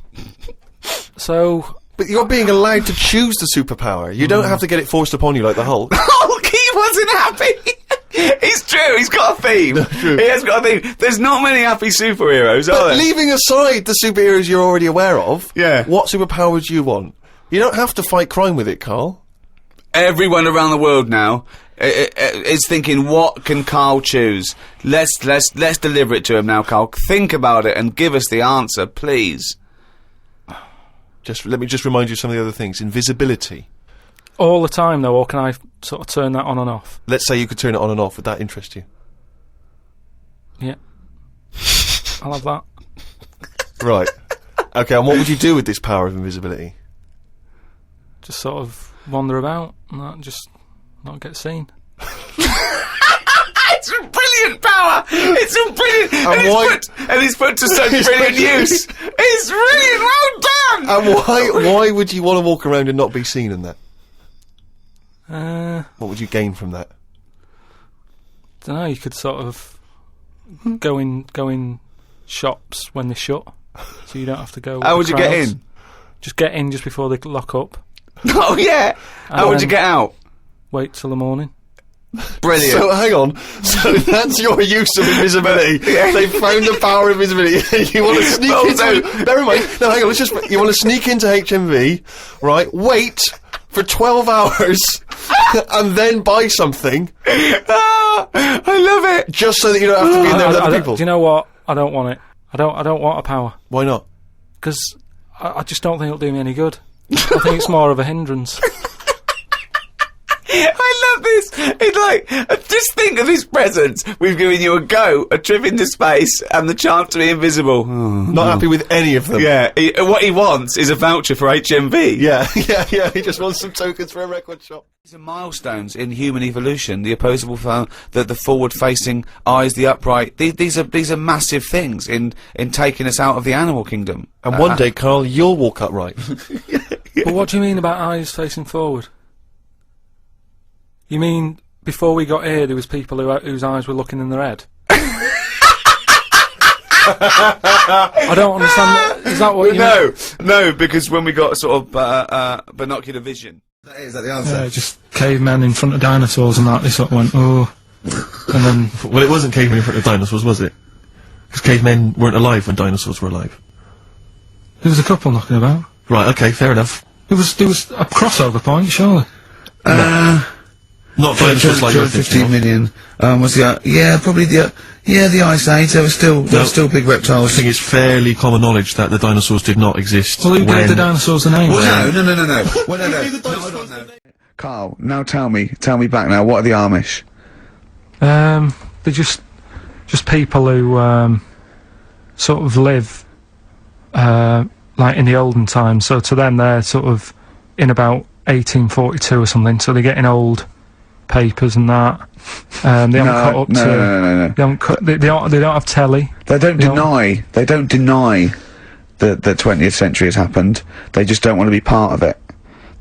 So... But you're being allowed to choose the superpower. You don't have to get it forced upon you like the Hulk. Hulk, he wasn't happy! It's true, he's got a theme. He has got a theme. There's not many happy superheroes, are But there? leaving aside the superheroes you're already aware of, Yeah. what superpower do you want? You don't have to fight crime with it, Carl. Everyone around the world now is thinking, what can Carl choose? Let's deliver it to him now, Carl. Think about it and give us the answer, please. Let me just remind you of some of the other things. Invisibility. all the time, though, or can I sort of turn that on and off? Let's say you could turn it on and off. Would that interest you? Yeah. I'll have that. Right. Okay, and what would you do with this power of invisibility? Just sort of wander about and that, just not get seen. It's a brilliant power! It's a brilliant... And it's put to such brilliant use! It's brilliant! Well done! And why would you want to walk around and not be seen in that? What would you gain from that? Don't know, you could sort of go in shops when they're shut, so you don't have to go. How would you get in? Just get in just before they lock up. Oh yeah! How would you get out? Wait till the morning. Brilliant. So hang on. So that's your use of invisibility. They found the power of invisibility. You want to sneak into. Bear in mind. No, hang on. You want to sneak into HMV, right? Wait for 12 hours, and then buy something. I love it. Just so that you don't have to be in there with other people. Do you know what? I don't want it. I don't want a power. Why not? Because I just don't think it'll do me any good. I think it's more of a hindrance. I love this. It's like, just think of his presents. We've given you a trip into space, and the chance to be invisible. Not happy with any of them. Yeah, what he wants is a voucher for HMV. Yeah. He just wants some tokens for a record shop. These are milestones in human evolution. The opposable, the forward-facing eyes, the upright. These are massive things in taking us out of the animal kingdom. And one day, Carl, you'll walk upright. But what do you mean about eyes facing forward? You mean before we got here, there was people whose eyes were looking in their head? I don't understand. Is that what you mean? No, because when we got sort of binocular vision. Is that the answer? Just cavemen in front of dinosaurs and that. They sort of went, oh. And then... Well, it wasn't cavemen in front of dinosaurs, was it? Because cavemen weren't alive when dinosaurs were alive. There was a couple knocking about. Right, okay, fair enough. There was a crossover point, surely. Not dinosaurs like you're 15 million. Was the probably the Ice Age. There were still big reptiles. I think it's fairly common knowledge that the dinosaurs did not exist. Well, who gave the dinosaurs a name? Well, no. Well, no. Carl, now tell me back now. What are the Amish? They're just people who sort of live like in the olden times. So to them, they're sort of in about 1842 or something. So they're getting old papers and that. They haven't cut up to. No. They haven't cut. They don't have telly. They don't deny that the 20th century has happened. They just don't want to be part of it.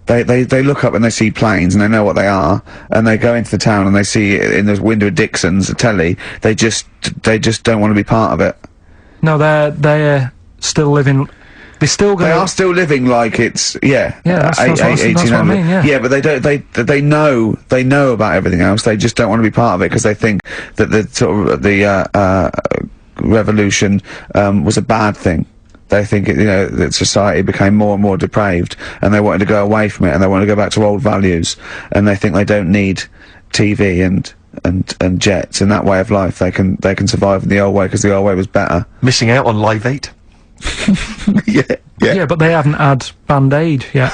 They look up and they see planes and they know what they are, and they go into the town and they see it in the window of Dixon's, a telly. They just don't want to be part of it. No, they're still living. They are still living like it's that's what I mean. Yeah, but they don't. They know about everything else. They just don't want to be part of it because they think that the sort of the revolution was a bad thing. They think that society became more and more depraved, and they wanted to go away from it, and they want to go back to old values, and they think they don't need TV and jets and that way of life. They can survive in the old way because the old way was better. Missing out on Live 8. Yeah, but they haven't had Band-Aid yet.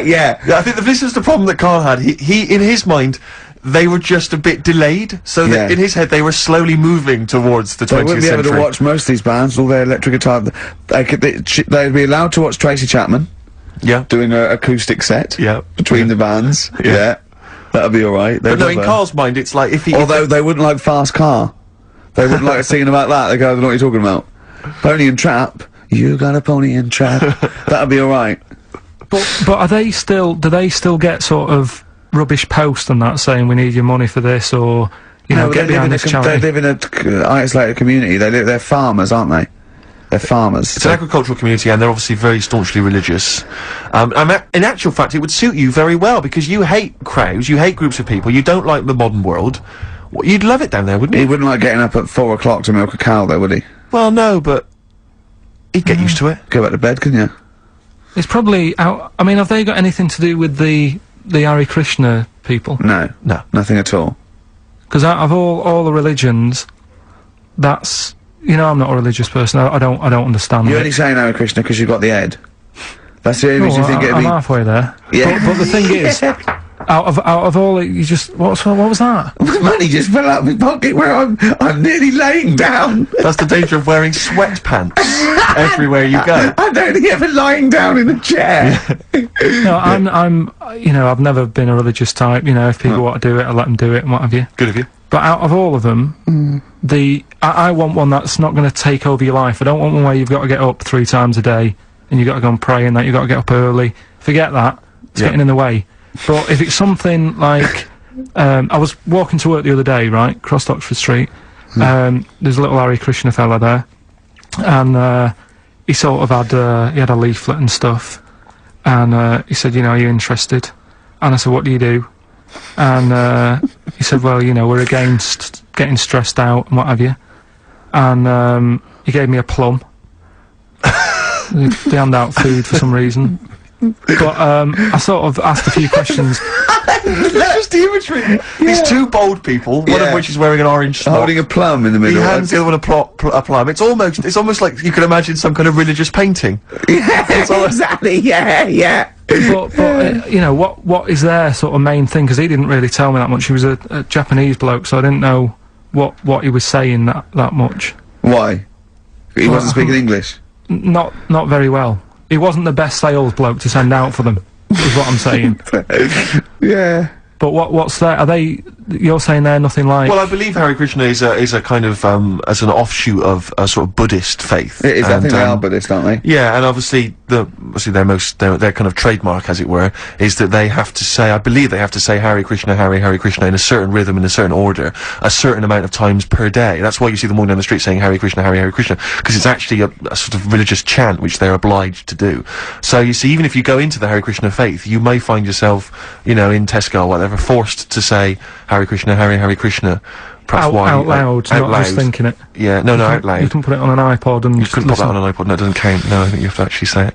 Yeah, I think this is the problem that Carl had. He in his mind, they were just a bit delayed, so that in his head they were slowly moving towards the 20th century. They wouldn't be able to watch most of these bands, all their electric guitar. They'd be allowed to watch Tracy Chapman. Yeah. Doing an acoustic set. Yeah. Between the bands. Yeah. That'd be alright. But no, in Carl's mind, it's like if he... Although they wouldn't like Fast Car. They wouldn't like singing about that. They go, I don't know what you're talking about. Pony and Trap. You got a pony and trap. That'd be alright. But are they still... Do they still get sort of rubbish posts and that saying we need your money for this, or, you know, get behind this charity? They live in a isolated community. They're farmers, aren't they? They're farmers. It's an agricultural community, and they're obviously very staunchly religious. In actual fact, it would suit you very well, because you hate crowds, you hate groups of people, you don't like the modern world. Well, you'd love it down there, wouldn't you? He wouldn't like getting up at 4 o'clock to milk a cow, though, would he? Well, no, but he'd get used to it. Go back to bed, couldn't you? It's probably out... I mean, have they got anything to do with the Hare Krishna people? No. Nothing at all. Because out of all the religions, that's... You know, I'm not a religious person. I don't understand. You're only saying Hare Krishna because you've got the head. That's the only reason you think it'd be... I'm halfway there. Yeah. But the thing is, out of all it, you just... What was that? Money just fell out of my pocket where I'm nearly laying down. That's the danger of wearing sweatpants everywhere you go. I'm only ever lying down in a chair. No, I'm you know, I've never been a religious type. You know, if people want to do it, I let them do it and what have you. Good of you. But out of all of them, I want one that's not going to take over your life. I don't want one where you've got to get up 3 times a day and you've got to go and pray and that you've got to get up early. Forget that. It's getting in the way. But if it's something like, I was walking to work the other day, right, crossed Oxford Street. There's a little Hare Krishna fella there, and he sort of had he had a leaflet and stuff, and he said, you know, are you interested? And I said, what do you do? And he said, well, you know, we're against getting stressed out and what have you. And he gave me a plum. They hand out food for some reason. But I sort of asked a few questions. Just the imagery. These two bold people, one of which is wearing an orange smock, holding a plum in the middle. He hands the other one a plum. It's almost like you could imagine some kind of religious painting. Exactly. Yeah. But you know, what is their sort of main thing? Because he didn't really tell me that much. He was a Japanese bloke, so I didn't know what he was saying that much. Why? He wasn't speaking English? Not very well. He wasn't the best sales bloke to send out for them, is what I'm saying. Yeah. But what's that? Are they? You're saying they're nothing like? Well, I believe Hare Krishna is a kind of as an offshoot of a sort of Buddhist faith. It is. I think they are Buddhist, aren't they? Yeah, and obviously their kind of trademark, as it were, is that they have to say. I believe they have to say Hare Krishna, Hare Krishna in a certain rhythm, in a certain order, a certain amount of times per day. That's why you see them walking down the street saying Hare Krishna, Hare Krishna, because it's actually a sort of religious chant which they're obliged to do. So you see, even if you go into the Hare Krishna faith, you may find yourself, you know, in Tesco or whatever, forced to say Hare Krishna, Hare Krishna, perhaps out loud, not just thinking it. Yeah, no, out loud. You can put it on an iPod and you couldn't put that on an iPod. No, it doesn't count. No, I think you have to actually say it.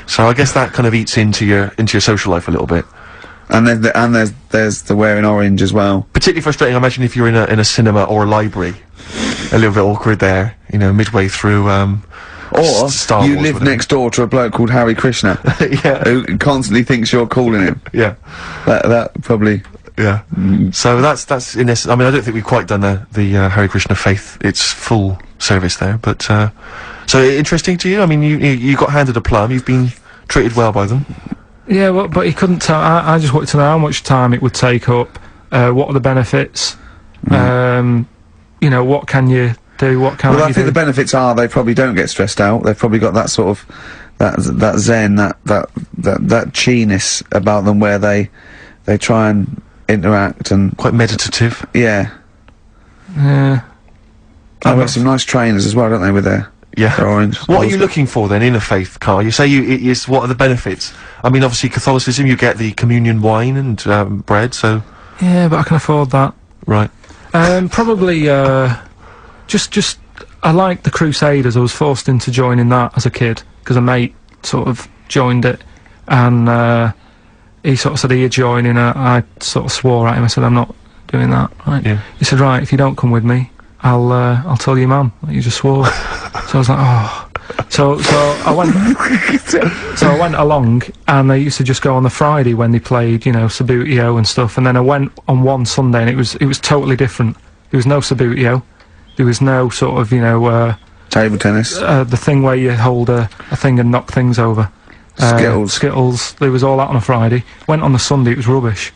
So I guess that kind of eats into your social life a little bit. And there's the wearing orange as well. Particularly frustrating, I imagine, if you're in a cinema or a library. A little bit awkward there, you know, midway through. Or Star you Wars, live next door to a bloke called Hare Krishna, who constantly thinks you're calling him. Yeah, that probably. Yeah. So that's in essence. I mean, I don't think we've quite done the Hare Krishna faith its full service there, but so interesting to you. I mean, you got handed a plum. You've been treated well by them. Yeah, well, but he couldn't tell. I just wanted to know how much time it would take up. What are the benefits? You know, what can you do? What can't you do? Well, I think the benefits are they probably don't get stressed out. They've probably got that sort of that zen, that chi-ness about them, where they try and interact and quite meditative. Yeah. Yeah. They've got some nice trainers as well, don't they, with their orange. What are you looking for then in a faith, Carl? You say what are the benefits? I mean, obviously Catholicism, you get the communion wine and bread, so... Yeah, but I can afford that. Right. Probably, just, I like the Crusaders. I was forced into joining that as a kid, because a mate sort of joined it, and, he sort of said he'd join in. I sort of swore at him. I said, I'm not doing that. Right? Yeah. He said, right, if you don't come with me, I'll tell your mum that you just swore. So I was like, oh. So I went. So I went along, and they used to just go on the Friday when they played, you know, Sabutio and stuff. And then I went on one Sunday, and it was totally different. There was no Sabutio. There was no sort of, you know, table tennis. The thing where you hold a thing and knock things over. Skittles. Skittles. There was all that on a Friday. Went on the Sunday, it was rubbish.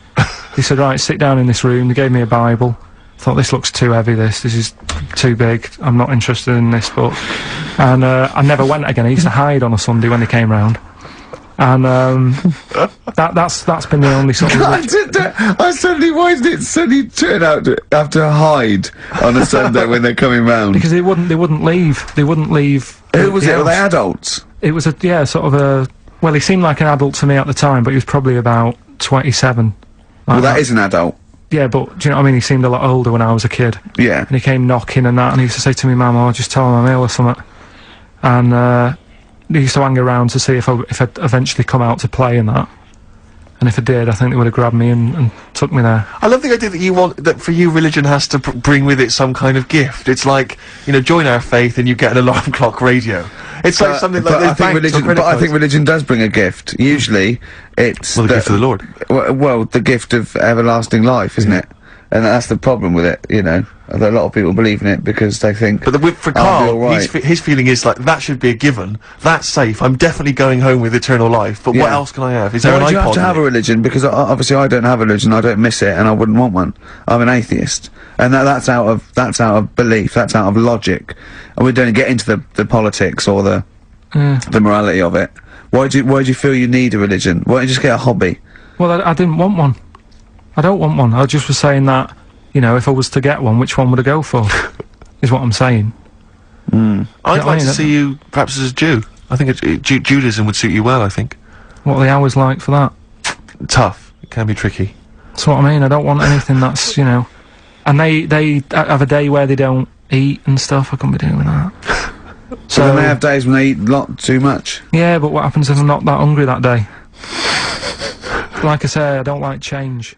They said, right, sit down in this room. They gave me a Bible. Thought, this looks too heavy, this is too big, I'm not interested in this book. And I never went again. I used to hide on a Sunday when they came round. And that's been the only sort of... I suddenly, why did it suddenly turn out to have to hide on a Sunday when they're coming round? Because they wouldn't leave. They wouldn't leave. Who was it? Were they adults? It was sort of a... Well, he seemed like an adult to me at the time, but he was probably about 27. Well, that is an adult. Yeah, but do you know what I mean? He seemed a lot older when I was a kid. Yeah. And he came knocking and that, and he used to say to me, Mum, I'll just tell him I'm ill or something. And he used to hang around to see if I'd eventually come out to play and that. And if I did, I think they would have grabbed me and took me there. I love the idea that for you, religion has to bring with it some kind of gift. It's like, you know, join our faith and you get an alarm clock radio. It's like something like I think religion does bring a gift. Usually, it's the gift of the Lord. Well, the gift of everlasting life, isn't it? And that's the problem with it, you know. A lot of people believe in it because they think... But for Karl, his feeling is like, that should be a given. That's safe. I'm definitely going home with eternal life. But what else can I have? Is there an iPod? You have to have a religion, because obviously I don't have a religion, I don't miss it, and I wouldn't want one. I'm an atheist. And that's out of belief, that's out of logic. And we don't get into the politics or the morality of it. Why do you feel you need a religion? Why don't you just get a hobby? Well, I didn't want one. I don't want one. I just was saying that, you know, if I was to get one, which one would I go for? Is what I'm saying. I'd like to see you perhaps as a Jew. I think Judaism would suit you well, I think. What are the hours like for that? Tough. It can be tricky. That's what I mean. I don't want anything that's, you know... And they have a day where they don't eat and stuff. I couldn't be doing that. So then they have days when they eat a lot too much? Yeah, but what happens if I'm not that hungry that day? Like I say, I don't like change.